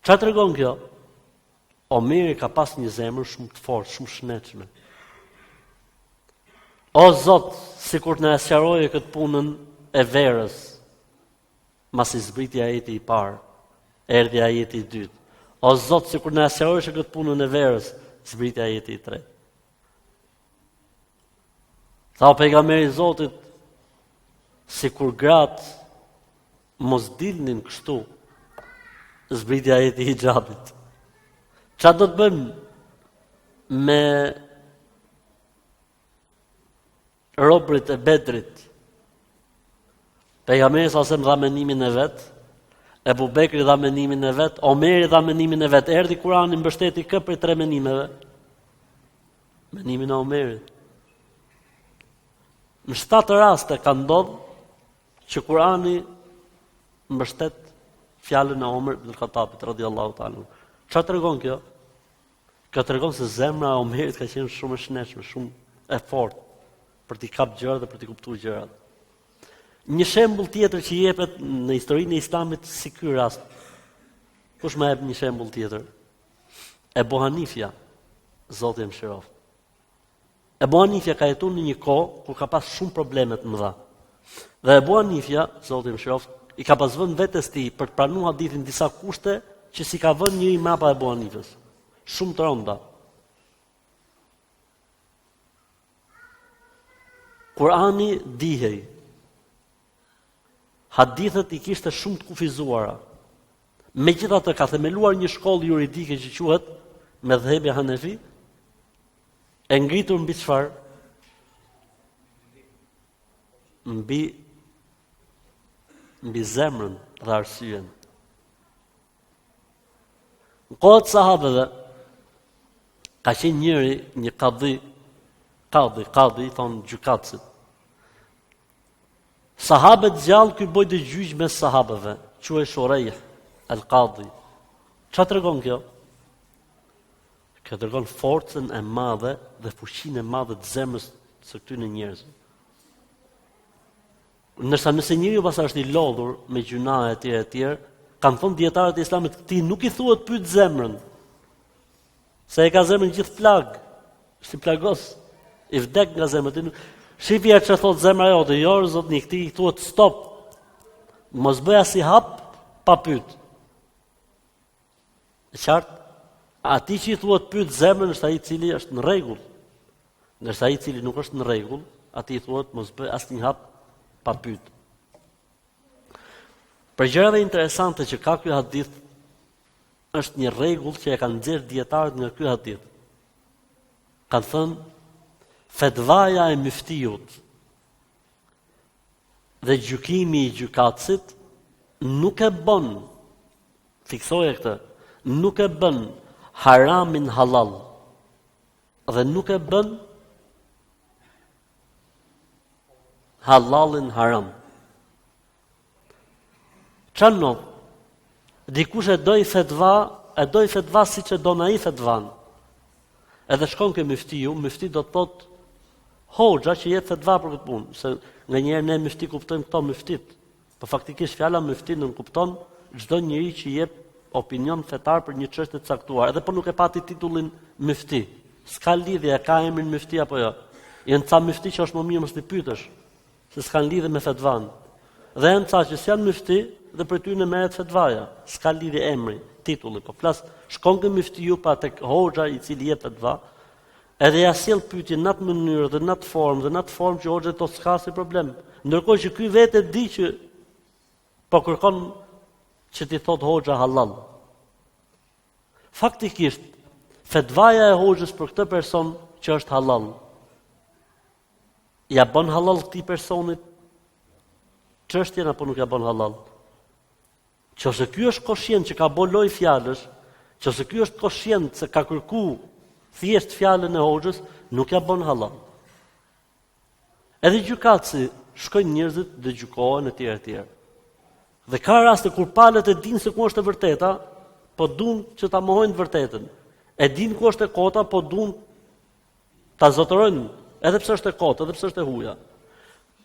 Çfarë tregon kjo? Omeri ka pas një zemër shumë të fortë, shumë shnetshme. O Zot, sikur të na sqaroje këtë punën, e verës, masi zbriti ajeti i parë, erdhi ajeti i dytë. O Zot, sikur na sqarosh këtë punën e verës, zbriti ajeti i tretë. Tha pejgamberi i Zotit, sikur gratë mos dilnin kështu, zbriti ajeti i hijabit. Çfarë do të bëjmë me robrit e Bedrit? Pejgamberi sa dha mendimin e vet, Ebu Bekri dha mendimin e vet, Omeri dha mendimin e vet. Erdhi Kurani mbështeti kë për 3 mendimeve? Mendimin e Omerit. Në 7 raste ka ndodhur që Kurani mbështet fjalën e Omer ibn Khattabit radhiyallahu ta'ala. Çfarë tregon kjo? Kjo tregon se zemra e Omerit ka qenë shumë e shnetshme, shumë e fortë për t'i kapë gjërat dhe për t'i kuptuar gjërat. Një shembull tjetër që jepet në historinë e Islamit si ky rast. Kush më jep një shembull tjetër? Ebu Hanifja, Zoti e mëshiroft. Ebu Hanifja ka jetuar në një kohë kur ka pas shumë probleme të mëdha. Dhe Ebu Hanifja, Zoti e mëshiroft, i ka pas vënë vetes tij për të pranuar hadithin disa kushte që si ka vënë njëri mbrapa Ebu Hanifës. Shumë të rënda. Kurani dihej. Hadithet i kishte shumë të kufizuara. Megjithatë ka themeluar një shkollë juridike që quhet Medhhebi Hanefi, e ngritur mbi çfarë? Mbi zemrën dhe arsyen. Në kohët sahabëve ka qenë njëri, një kadhi, thonë gjykatësit. Sahabët gjallë ky boj të gjyq mes sahabëve, quhej Shurejh al-Qadhi. Çfarë tregon kjo? Kjo tregon forcën e madhe dhe fuqinë e madhe të zemrës së këtyre njerëzve. Ndërsa nëse njeriu pastaj është i lodhur me gjuna e tjerë, kanë thënë dietarët e Islamit, ti nuk i thuhet pyet zemrën. Se e ka zemrën gjithë plag, është i plagos, i vdek nga zemra. Shifja që thot zemra jote, jo, zotni, këti i thuhet stop. Mos bëja si hap, pa pyet. E qartë? Ati që i thuhet pyet zemrën është ai i cili është në rregull. Ndërsa ai i cili nuk është në rregull, ati i thuhet mos bëj asnjë hap pa pyet. Për gjërave interesante që ka ky hadith, është një rregull që e kanë nxjerrë dietarët nga ky hadith. Kanë thënë fetvaja e myftiut dhe gjykimi i gjykatësit nuk e bën, fiksoje këtë, nuk e bën haramin halal dhe nuk e bën halalin haram. Çfarë ndodh? Dikush e doj fetva siç e don ai fetvan. Edhe shkon ke myftiu, myfti do të thotë hoxha që jep fetva për këtë punë, se nganjëherë ne myfti kuptojmë këto myftit. Po faktikisht fjala myfti nuk kupton çdo njeri që jep opinion fetar për një çështje të caktuar, edhe po nuk e pati titullin myfti. S'ka lidhje, ka emrin myfti apo jo. Janë ca myfti që është më mirë mos ti pyetësh, se s'kan lidhje me fetvan. Dhe janë ca që s'janë myfti dhe për ty në merret fetvaja. S'ka lidhje emri, titulli, po flas shkon ke myftiu pa tek hoxha i cili jep fetva. Edhe ja sjell pyetjen në atë mënyrë dhe në atë formë që hoxha to s'ka si problem. Ndërkohë që ky vetë di që po kërkon që ti thot hoxha halal. Faktikisht, fetvaja e hoxhës për këtë person që është halal, ja bën halal këtij personit çështjen apo nuk ja bën halal? Qëse ky është koshient që ka bë loj fjalësh, qëse ky është koshient se ka kërku thjesht fjalën e hoxhës, nuk ja bën halal. Edhe gjykatësi shkojnë njerëzit dhe gjykohen etj. Dhe ka raste kur palët e dinë se ku është e vërteta, po duan që ta mohojnë të vërtetën. E dinë ku është e kota, po duan ta zotërojnë, edhe pse është e kotë, edhe pse është e huaja.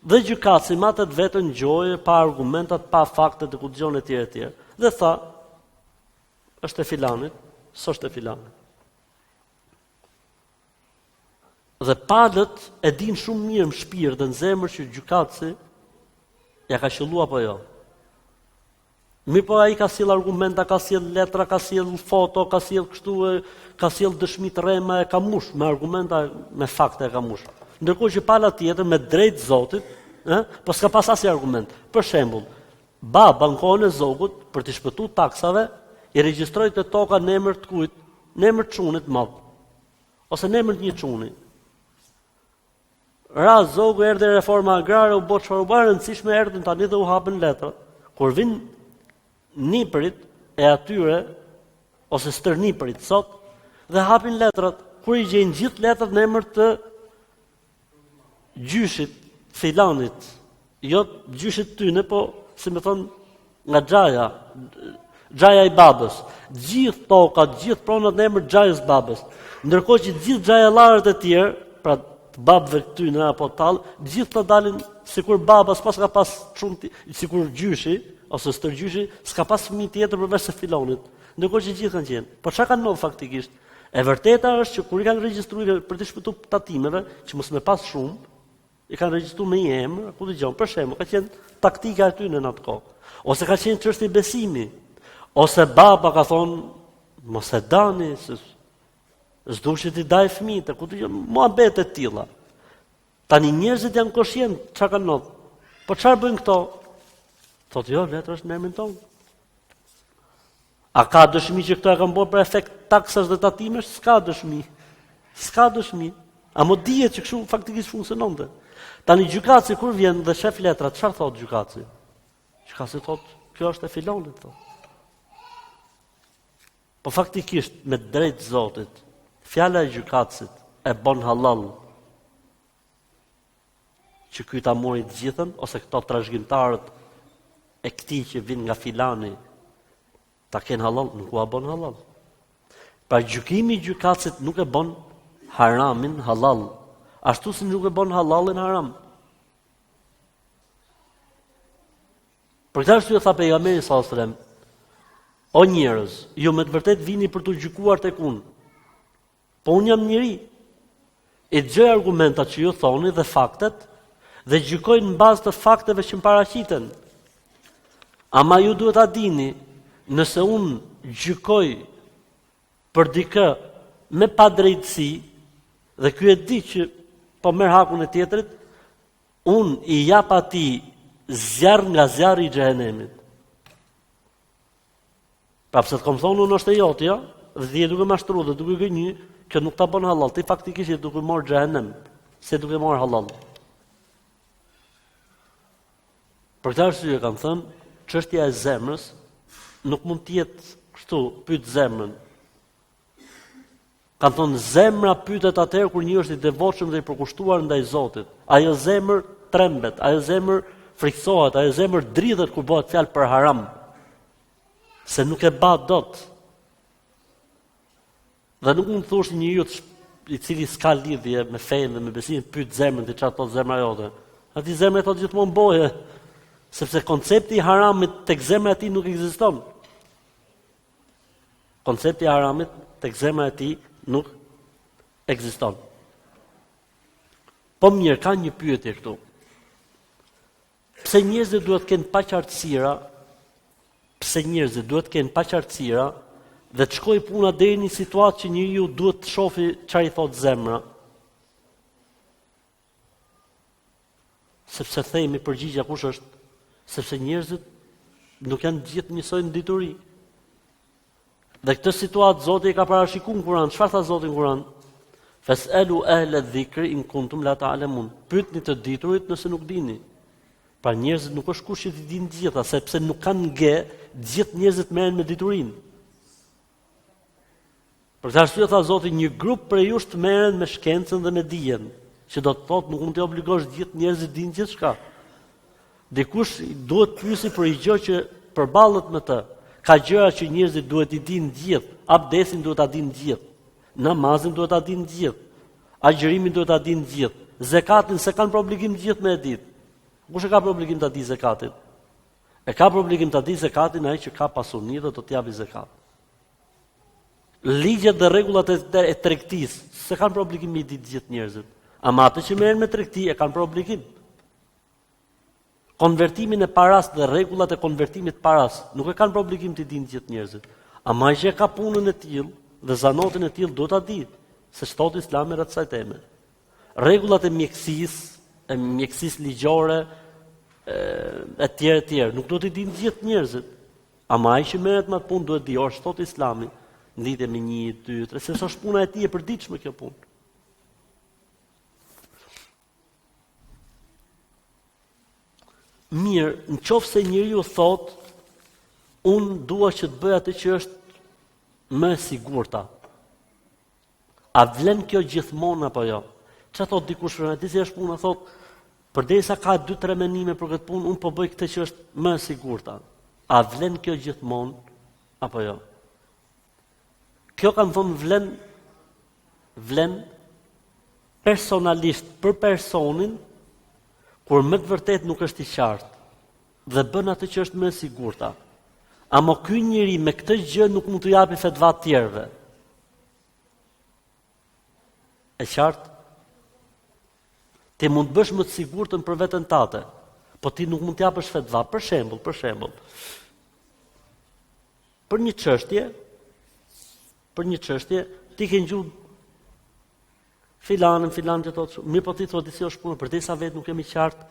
Dhe gjykatësi matet vetën gjoje, pa argumentat, pa fakte të kudgjon etj. Dhe tha, është e filanit, s'është e filanit. Dhe palët e dinë shumë mirë në shpirt dhe në zemër që gjykatësi Ja ka qellu apo jo? Mirë po ai ka sjell argumenta, ka sjell letra, ka sjell foto, ka sjell kështu, ka sjell dëshmi të rrema, e ka mush me argumenta, me fakte e ka mush. Ndërkohë që pala tjetër me drejt Zotit, po s'ka pas asnjë argument. Për shembull, baba në kohën e zogut për të shpëtuar taksave i regjistroi te toka në emër të kujt? Në emër të çunit madh. Ose në emër të një çuni. Ra zogu erdhi reforma agrare, u bë çfarë u bë, rëndësishme erdhën tani dhe u hapën letrat. Kur vin nipërit e atyre ose stërnipërit sot dhe hapin letrat, kur i gjejnë gjithë letrat në emër të gjyshit filanit, jo gjyshit tyne, po si më thon nga xhaja i babës. Gjithë tokat, gjithë pronat në emër xhajës babës. Ndërkohë që gjithë xhajallarët e tjerë, pra të babëve këtyne apo tallë, gjithë të dalin sikur baba s'pas ka pas shumë, sikur gjyshi ose stërgjyshi s'ka pas fëmijë tjetër përveç se filonit. Ndërkohë që gjithë kanë qenë. Po çka kanë ndodhur faktikisht? E vërteta është që kur i kanë regjistruar për të shpëtuar tatimeve, që mos më pas shumë, i kanë regjistruar me një emër, ku dëgjon, për shembull, ka qenë taktika e tyre në atë kohë. Ose ka qenë çështje besimi. Ose baba ka thonë, mos e dani, s'duhet të daj fëmijët, ku dëgjon, muhabete të tilla. Tani njerëzit janë koshient, çka kanë ndodhur. Po çfarë bëjnë këto? Thotë jo, letra është në emrin tonë. A ka dëshmi që këto e kanë bërë për efekt taksash dhe tatimesh? S'ka dëshmi. S'ka dëshmi. A mo dihet që kështu faktikisht funksiononte. Tani gjykatësi kur vjen dhe shef letrat, çfarë thotë gjykatësi? Gjykatësi thotë, kjo është e filonit, thotë. Po faktikisht me drejt Zotit, fjala e gjykatësit e bën halal që ky ta mori të gjithën ose këto trashëgimtarët e këtij që vin nga filani ta kenë halal, nuk u bën halal. Pra gjykimi i gjykatësit nuk e bën haramin halal, ashtu si nuk e bën halalin haram. Për këtë arsye tha pejgamberi sallallahu alajhi wasallam, o njerëz, ju me të vërtet vini për të gjykuar tek unë. Po unë jam njeri. E gjej argumentat që ju thoni dhe faktet dhe gjykojnë në bazë të fakteve që më paraqiten. Ama ju duhet ta dini, nëse unë gjykoj për dikë me padrejtësi dhe ky e di që po merr hakun e tjetrit, unë i jap atij zjarr nga zjarri i xhehenemit. Pra pse të kom thonë unë është e jotë, jo? Dhe je duke mashtruar dhe duke gënjy, që nuk ta bën halal, ti faktikisht je duke marrë xhehenem, se duke marrë halal. Për këtë arsye kanë thënë, çështja e zemrës nuk mund të jetë kështu, pyet zemrën. Kanë thënë zemra pyetet atëherë kur njëri është i devotshëm dhe i përkushtuar ndaj Zotit. Ajo zemër trembet, ajo zemër friksohet, ajo zemër dridhet kur bëhet fjalë për haram. Se nuk e ba dot. Dhe nuk mund të thosh njeriu i cili s'ka lidhje me fenë dhe me besimin, pyet zemrën ti çfarë thot zemra jote. Aty zemra thot gjithmonë boje, sepse koncepti i haramit tek zemra e tij nuk ekziston. Koncepti i haramit tek zemra e tij nuk ekziston. Po mirë, ka një pyetje këtu. Pse njerëzit duhet të kenë paqartësira? Pse njerëzit duhet të kenë paqartësira dhe të shkojë puna deri në situatë që njeriu duhet të shohë çfarë i thot zemra? Sepse themi përgjigjja kush është? Sepse njerëzit nuk janë gjithë njësoj në dituri. Dhe këtë situatë Zoti e ka parashikuar në Kur'an. Çfarë tha Zoti në Kur'an? Fas'alu ahla dhikri in kuntum la ta'lamun. Pyetni të diturit nëse nuk dini. Pra njerëzit nuk është kush që t'i dinë gjitha, sepse nuk kanë nge, gjithë njerëzit merren me diturinë. Për këtë arsye tha Zoti, një grup prej jush të merren me shkencën dhe me dijen, që do të thotë nuk mund të obligosh gjithë njerëzit dinë gjithçka. Dikush duhet pyesi për një gjë që përballet me të. Ka gjëra që njerëzit duhet i dinë gjithë, abdesin duhet ta dinë gjithë, namazin duhet ta dinë gjithë, agjërimin duhet ta dinë gjithë, zekatin se kanë për obligim gjithë me e ditë. Kush e ka për obligim ta di zekatin? E ka për obligim ta di zekatin ai që ka pasuni dhe do të japi zekat. Ligjet dhe rregullat e tregtisë se kanë për obligim i ditë gjithë njerëzit. Ama ato që merren me tregti e kanë për obligim. konvertimin e paras dhe rregullat e konvertimit paras nuk e kanë për obligim të dinë gjithë njerëzit. Ama ai që ka punën e tillë dhe zanotin e tillë do ta di se ç'thot Islami rreth kësaj teme. Rregullat e mjekësisë ligjore e tjerë, nuk do t'i dinë gjithë njerëzit. Ama ai që merret me atë punë duhet di orë ç'thot Islami, lidhje me 1, 2, 3, se është puna e tij e përditshme kjo punë. Mirë, në qoftë se njeriu thot, unë dua që të bëj atë që është më e sigurta. A vlen kjo gjithmonë apo jo? Çfarë thot dikush për atë si është puna, thot, përderisa ka 2-3 mendime për këtë punë, unë po bëj këtë që është më e sigurta. A vlen kjo gjithmonë apo jo? Kjo kanë thonë vlen personalisht për personin kur më të vërtet nuk është i qartë dhe bën atë që është më e sigurta. Ama ky njeri me këtë gjë nuk mund të japi fetva të tjerëve. E qartë? Ti mund të bësh më të sigurtën për veten tate, po ti nuk mund të japësh fetva, për shembull. Për një çështje, ti ke ngjuar filan që thotë, mirë po ti thotë si është puna, përderisa vetë nuk kemi qartë,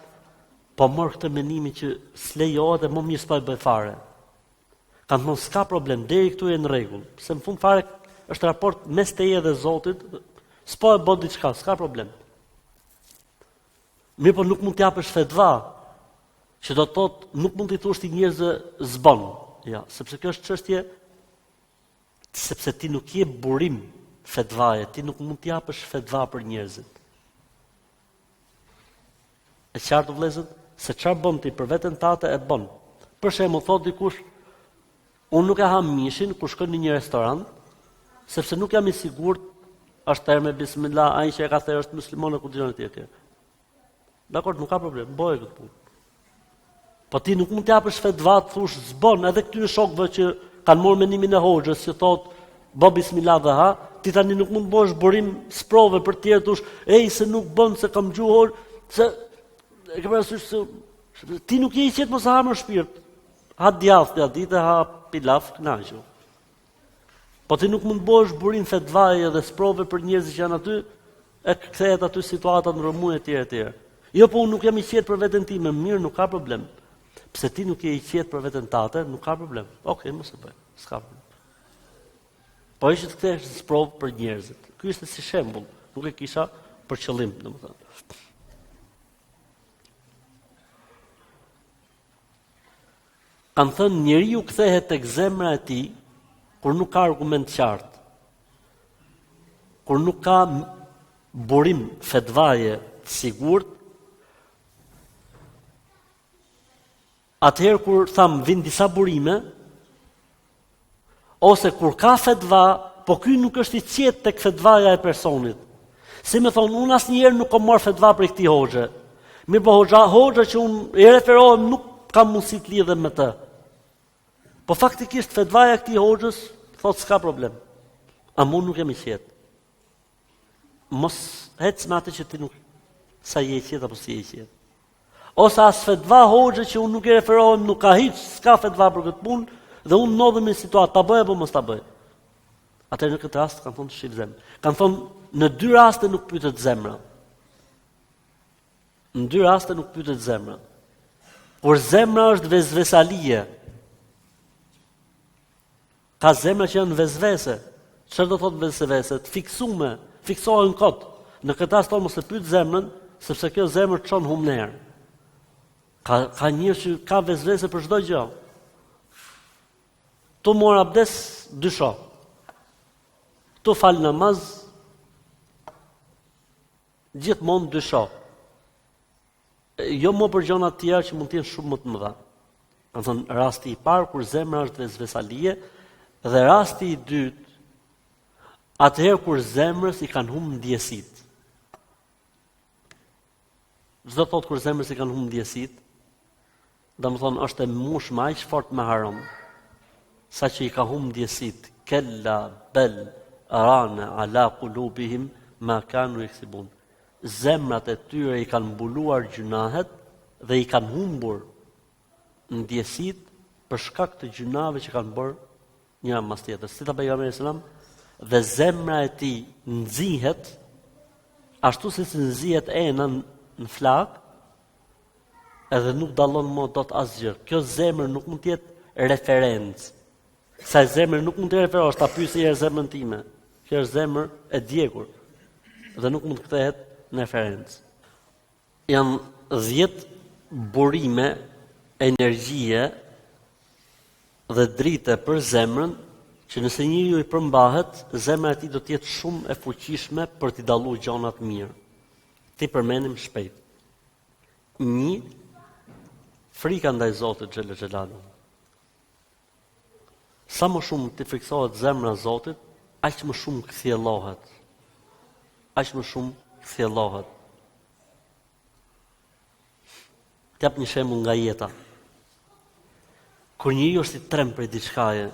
po mor këtë mendimin që s'lejohet dhe më mirë s'po e bëj fare. Kanë thonë s'ka problem, deri këtu e në rregull, se në fund fare është raport mes teje dhe Zotit, s'po e bë diçka, s'ka problem. Mirë po nuk mund të japësh fetva, që do të thotë nuk mund t'i thush ti njerëzve s'bën. Ja, sepse kjo është çështje, sepse ti nuk je burim fetvaje, ti nuk mund të japësh fetva për njerëzit. E qartë vëllezër, se çfarë bën ti për veten tate e bën. Për shembull, thot dikush, unë nuk e ha mishin kur shkoj në një restorant, sepse nuk jam i sigurt, është tërë me bismillah, ai që e ka thënë është musliman apo diçka tjetër. Dakor, nuk ka problem, bëj këtë punë. Po ti nuk mund të japësh fetva, thosh s'bën, edhe këtyre shokëve që kanë marrë mendimin e hoxhës, që thotë bë bismillah dhe ha, ti tani nuk mund të bësh burim sprove për të tjerë thosh, se nuk bën se kam gjuhur, se e ke parasysh se ti nuk je i qetë mos ha më shpirt. Ha djathtë ditë, ha pilaf kënaqur. Po ti nuk mund të bësh burim fetvaje dhe sprove për njerëz që janë aty, e kthehet aty situata në rëmujë etj. Jo, po unë nuk jam i qetë për veten time, mirë, nuk ka problem. Pse ti nuk je i qetë për veten tate, nuk ka problem. Okej, mos e bëj. S'ka problem. Po ishte të kthesh sprov për njerëzit. Ky ishte si shembull, nuk e kisha për qëllim, domethënë. Kanë thënë njeriu kthehet tek zemra e tij kur nuk ka argument qartë. Kur nuk ka burim fetvaje të sigurt. Atëherë kur vin disa burime, ose kur ka fetva, po ky nuk është i qetë tek fetvaja e personit. Si më thonë, unë asnjëherë nuk kam marrë fetva për këtij hoxhe. Mirë po hoxha që unë i referohem nuk kam mundësi të lidhem me të. Po faktikisht fetvaja e këtij hoxhës thotë s'ka problem. Unë nuk jam i qetë. Mos hec me atë që ti nuk sa je i qetë apo si je i qetë. Ose as fetva hoxhë që unë nuk i referohem, nuk ka hiç, s'ka fetva për këtë punë, dhe unë ndodhem në situatë, ta bëj apo mos ta bëj. Atëherë në këtë rast kanë thonë të shif zemrën. Kanë thonë në 2 raste nuk pyetet zemra. Në 2 raste nuk pyetet zemra. Por zemra është vezvesalie. Ka zemra që janë vezvese. Çfarë do thotë vezvese? Të fiksohen kot. Në këtë rast mos e pyet zemrën, sepse kjo zemër çon humner. Ka njerëz që ka vezvese për çdo gjë. Tu mor abdes, dysho. Tu fal namaz, gjithmonë dysho. Jo më për gjëra të tjera që mund të jenë shumë më të mëdha. Kanë thënë rasti i parë kur zemra është vezvesalie dhe rasti i dytë atëherë kur zemrës i kanë humbur ndjesitë. Çdo thotë kur zemrës i kanë humbur ndjesitë, domethënë është e mushme aq fort me haram, sa që i ka humbur ndjesitë. Kella bel rana ala qulubihim ma kanu yaksibun. Zemrat e tyre i kanë mbuluar gjunahet dhe i kanë humbur ndjesit për shkak të gjunave që kanë bërë njëra mas tjetrës. Si ta pejgamberi sallam, dhe zemra e tij nxihet ashtu si nxihet ena në flak, edhe nuk dallon më dot asgjë. Kjo zemër nuk mund të jetë referencë. Sa zemër nuk mund të referosh, ta pyesi herë zemrën time. Kjo është zemër e djegur dhe nuk mund të kthehet në referencë. Janë 10 burime, energjie dhe drite për zemrën që nëse njeriu i përmbahet, zemra e tij do të jetë shumë e fuqishme për t'i dalluar gjonat mirë. Ti përmendim shpejt. 1. Frika ndaj Zotit xhel xhelalu. Sa më shumë të friksohet zemra e Zotit, aq më shumë kthjellohet. Aq më shumë kthjellohet. T'jap një shembull nga jeta. Kur njeriu është i trem për diçkaje,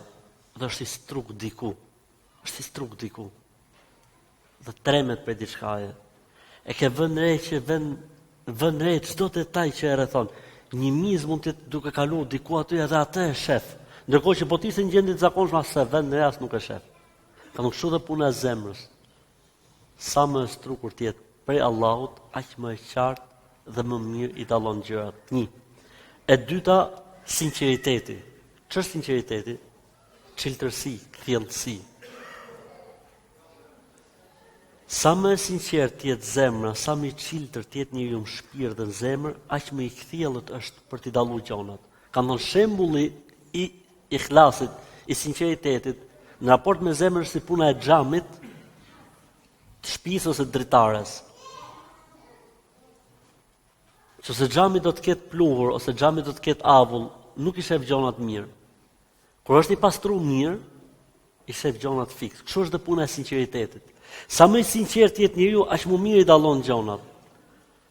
dhe është i struk diku, dhe tremet për diçkaje, e ke vënë re që vën re çdo detaj që e rrethon. Një miz mund të duke kaluar diku aty edhe atë e shef. Ndërkohë që po ti se në gjendje të zakonshme as se vën re as nuk e shef. Ka nuk kështu dhe puna e zemrës. Sa më e strukur të jetë prej Allahut, aq më e qartë dhe më mirë i dallon gjërat. 1. E dyta, sinqeriteti. Ç'është sinqeriteti? Çiltërsi, thellësi. Sa më e sinqert të jetë zemra, sa më i çiltër të jetë njeriu në shpirt dhe në zemër, aq më i kthjellët është për t'i dalluar gjonat. Ka ndonjë shembulli i ikhlasit, i sinqeritetit, në raport me zemrën si puna e xhamit, të shtëpisë ose dritares. Nëse xhami do të ketë pluhur ose xhami do të ketë avull, nuk i shef gjonat mirë. Kur është i pastruar mirë, i shef gjonat fiks. Kështu është dhe puna e sinqeritetit. Sa më i sinqert jetë njeriu, aq më mirë i dallon gjonat.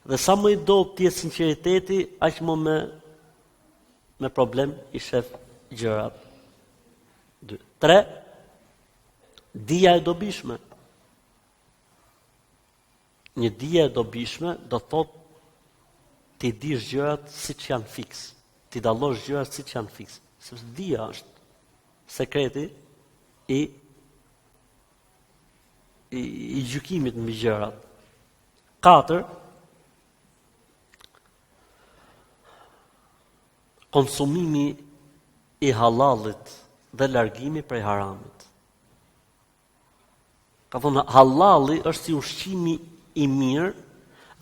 Dhe sa më i dobët të jetë sinqeriteti, aq më me problem i shef gjërat. 2. 3. Dija e dobishme. Një dija e dobishme do thotë ti dish gjërat siç janë fiks. Ti dallosh gjërat siç janë fiks. Sepse dija është sekreti i gjykimit mbi gjërat. 4. Konsumimi i halalit dhe largimi prej haramit. Ka thonë, halali është si ushqimi i mirë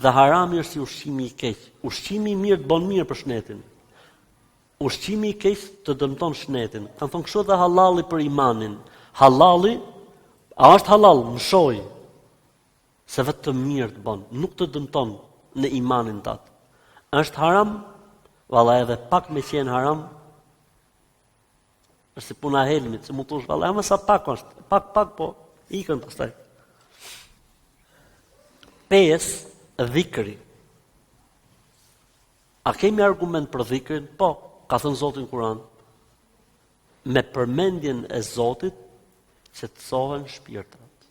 dhe harami është si ushqimi i keq. Ushqimi i mirë të bën mirë për shnetin. Ushqimi i keq të dëmton shnetin. Kan thonë kështu edhe halali për imanin. Halali, a është halal, më shoj, se vetë të mirë të bën, nuk të dëmton në imanin tatë. Është haram, valla edhe pak me qenë haram, është si puna e helmit, se mund të thosh valla, më sa pak është, pak po, ikën pastaj. 5. Dhikri. A kemi argument për dhikrin? Po, ka thënë Zoti në Kur'an. Me përmendjen e Zotit qetësohen shpirtrat.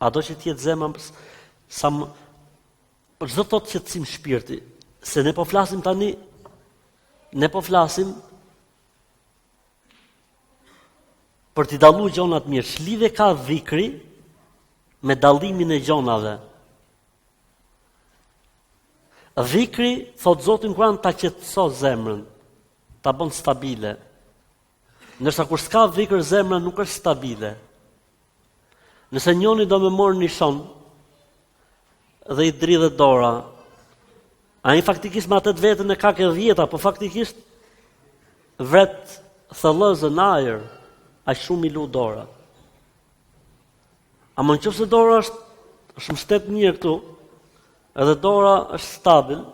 A do që t'jetë zemra sa më për çdo thot qetësim shpirti, se ne po flasim tani, për t'i dalluar gjonat mirë. Ç'lidhje ka dhikri me dallimin e gjonave? Dhikri, thot Zoti në Kur'an, ta qetëson zemrën, ta bën stabile. Ndërsa kur s'ka dhikr, zemra nuk është stabile. Nëse njoni do me morë një shon dhe i dridhe dora, a i faktikisht me atët vetën e ka ke 10, po faktikisht vret thëllëzë në ajer, a shumë i lu dora. A më në qëfë se dora është më shtet mirë këtu, edhe dora është stabil,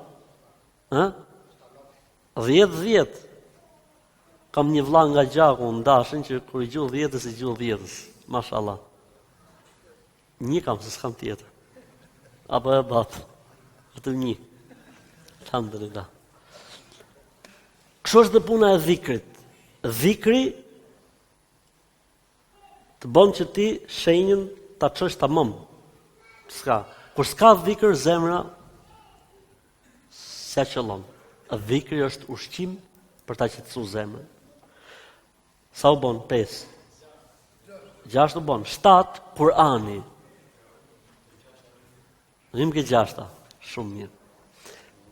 10-10. Kam një vlla nga gjaku në dashën që kur i gjull 10-ës i gjull 10-ës. Mashallah. Një kam se s'kam tjetër. Apo e batë. Atë një. Alhamdulillah. Kështu është dhe puna e dhikrit. Dhikri të bën që ti shenjën ta çosh tamam. S'ka. Kur s'ka dhikr zemra s'ja qëllon. Dhikri është ushqim për ta qetësuar zemrën. Sa u bon? 5. 6 u bon. 7 Kur'ani. Rim ke 6. Shumë mirë.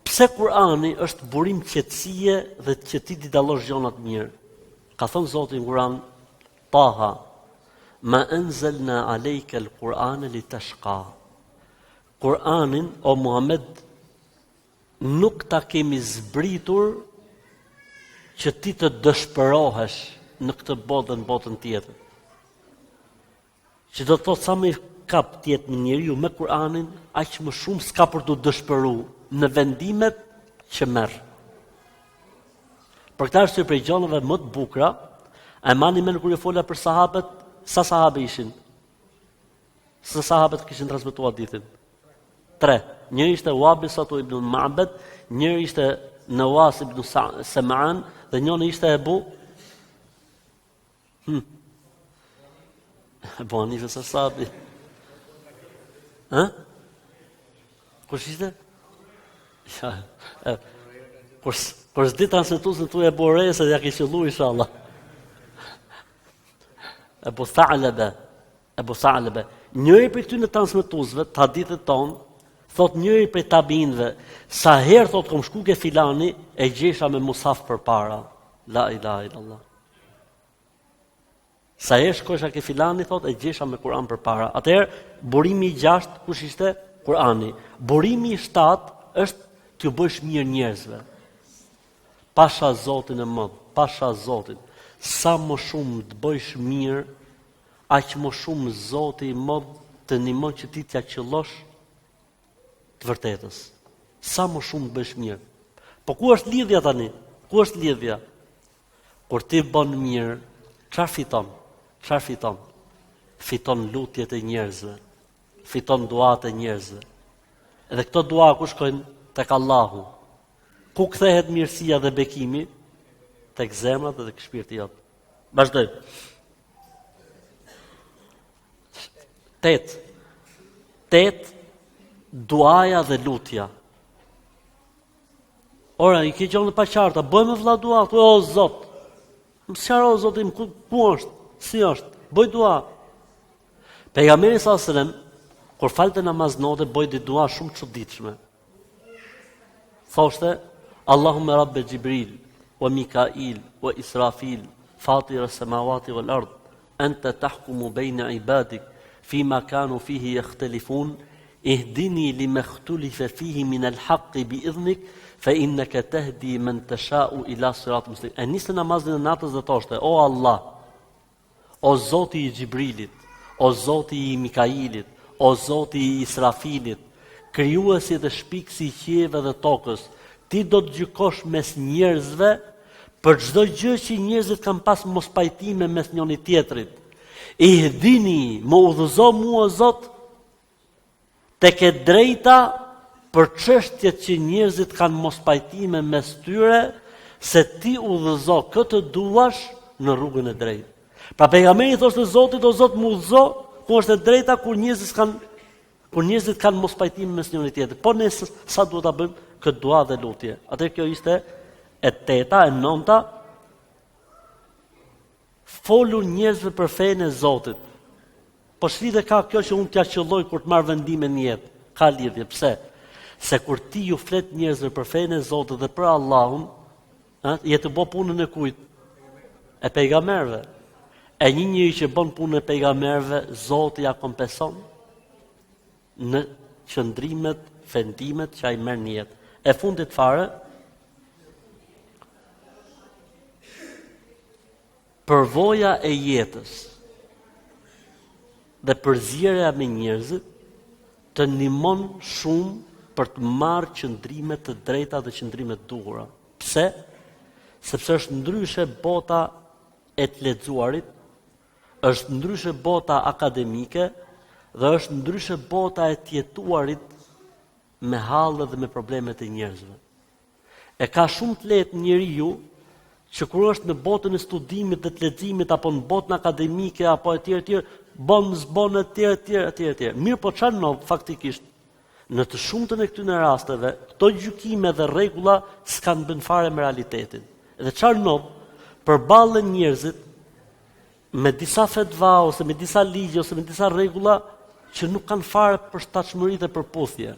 Pse Kur'ani është burim qetësie dhe që ti t'i dallosh gjonat mirë? Ka thënë Zoti në Kur'an, Taha, ma anzalna alejka al-Qur'ana litashqa. Kur'anin, o Muhammed, nuk ta kemi zbritur që ti të dëshpërohesh në këtë botë dhe në botën tjetër. Që do të thotë sa më kap tjetë në njeriu me Kur'anin, aq më shumë s'ka për të dëshpëru në vendimet që merr. Për këtë arsye prej gjonave më të bukura, a e mani me kur e fola për sahabët, sa sahabë ishin? Sa sahabët kishin transmetuar hadithin? 3. Njëri ishte Wabisatu ibn Ma'bad, njëri ishte Nawas ibn Sam'an dhe njëri ishte Ebu Hanife sahabi. Kush ishte? Kur s'di transmetuesin tu Ebu Hurajra se ja ke qellu inshallah. Ebu Tha'laba. Njëri prej këtyre transmetuesve të hadithit ton, thot njëri prej tabinëve, sa herë thot kom shku ke filani, e gjesha me mushaf përpara. La ilaha illallah. Sa herë shkosha ke filani, thot e gjesha me Kur'an përpara. Atëherë burimi i 6 kush ishte? Kur'ani. Burimi i 7 është t'ju bësh mirë njerëzve. Pasha Zotin e madh, pasha Zotin. Sa më shumë të bësh mirë, aq më shumë Zoti i madh të ndihmon që ti t'ja qellosh të vërtetës. Sa më shumë të bësh mirë. Po ku është lidhja tani? Ku është lidhja? Kur ti bën mirë, çfarë fiton? Çfarë fiton? Fiton lutjet e njerëzve. Fiton duat e njerëzve. Edhe këto dua ku shkojnë? Tek Allahu. Ku kthehet mirësia dhe bekimi? Tek zemra dhe tek shpirti jot. Vazhdoj. 8. Duaja dhe lutja. Ora, i ke gjonë pa qarta, bëjmë vëlla dua, o Zot. Më sqaro Zotim, ku është? Si është? Bëj dua. Pejgamberi sallallahu alajhi wasallam kur falte namaz note bëjti dua shumë çuditshme. Thoshte, Allahumma rabbe Jibril, wa Mikail, wa Israfil, fatir as-samawati wal ard, anta tahkumu bayna ibadik fima kanu fihi yakhtalifun, ihdini lima ikhtalafa fihi min al-haqqi bi'idhnik, fa innaka tahdi man tasha'u ila siratin mustaqim. E nisë namazin e natës dhe thoshte, o Allah, o Zoti i Jibrilit, o Zoti i Mikailit, o Zoti i Israfilit, krijuesi dhe shpikësi i qiellve dhe tokës, ti do të gjykosh mes njerëzve për çdo gjë që njerëzit kanë pas mos pajtime mes njëri tjetrit. Ihdini, më udhëzo mua Zot tek e drejta për çështjet që njerëzit kanë mos pajtime mes tyre, se ti udhëzo këtë duash në rrugën e drejtë. Pra pejgamberi thoshte Zotit, o Zot, më udhëzo ku është e drejta kur njerëzit kanë mos pajtime mes njëri tjetrit. Po ne sa duhet ta bëjmë këtë dua dhe lutje. Atëherë kjo ishte e 8-a, e 9-a. Folu njerëzve për fenë e Zotit. Po ç'lidhje ka kjo që unë t'ja qelloj kur të marr vendime në jetë? Ka lidhje. Pse? Se kur ti ju flet njerëzve për fenë e Zotit dhe për Allahun, je të bë punën e kujt? E pejgamberëve. E një njeri që bën punën e pejgamberëve, Zoti ja kompenson në qëndrimet, vendimet që ai merr në jetë. E fundit fare, përvoja e jetës dhe përzierja me njerëzit të ndihmon shumë për të marrë qëndrime të drejta dhe qëndrime të duhura. Pse? Sepse është ndryshe bota e të lexuarit, është ndryshe bota akademike dhe është ndryshe bota e të jetuarit me hallet dhe me problemet e njerëzve. E ka shumë të lehtë njeriu që kur është në botën e studimit dhe të leximit apo në botën akademike apo etj, bën zbon etj. Mirë, po çfarë no faktikisht? Në të shumtën e këtyre rasteve, këto gjykime dhe rregulla s'kan bën fare me realitetin. Dhe çfarë ndodh? Përballen njerëzit me disa fetva ose me disa ligje ose me disa rregulla që nuk kanë fare përshtatshmëri dhe përputhje.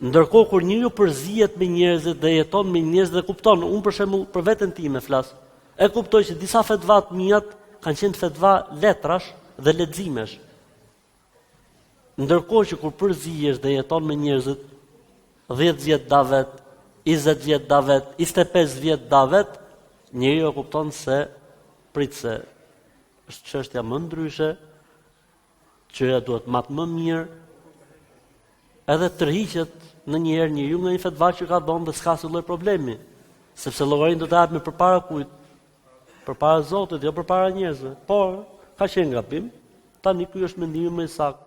Ndërkohë kur njeriu përzihet me njerëzit dhe jeton me njerëz dhe kupton, unë për shembull për veten time flas, e kuptoj që disa fetva të mia kanë qenë fetva letrash dhe leximesh. Ndërkohë që kur përzihesh dhe jeton me njerëzit 10 vjet davet, 20 vjet davet, 25 vjet davet, njeriu e kupton se prit se është çështja më ndryshe, që duhet matë më mirë, edhe tërhiqet në njëherë njeriu nga një fetva që ka dhënë dhe s'ka asnjë lloj problemi, sepse llogarinë do të japë përpara kujt? Përpara Zotit, jo përpara njerëzve. Por ka qenë gabim, tani ky është mendimi më i saktë.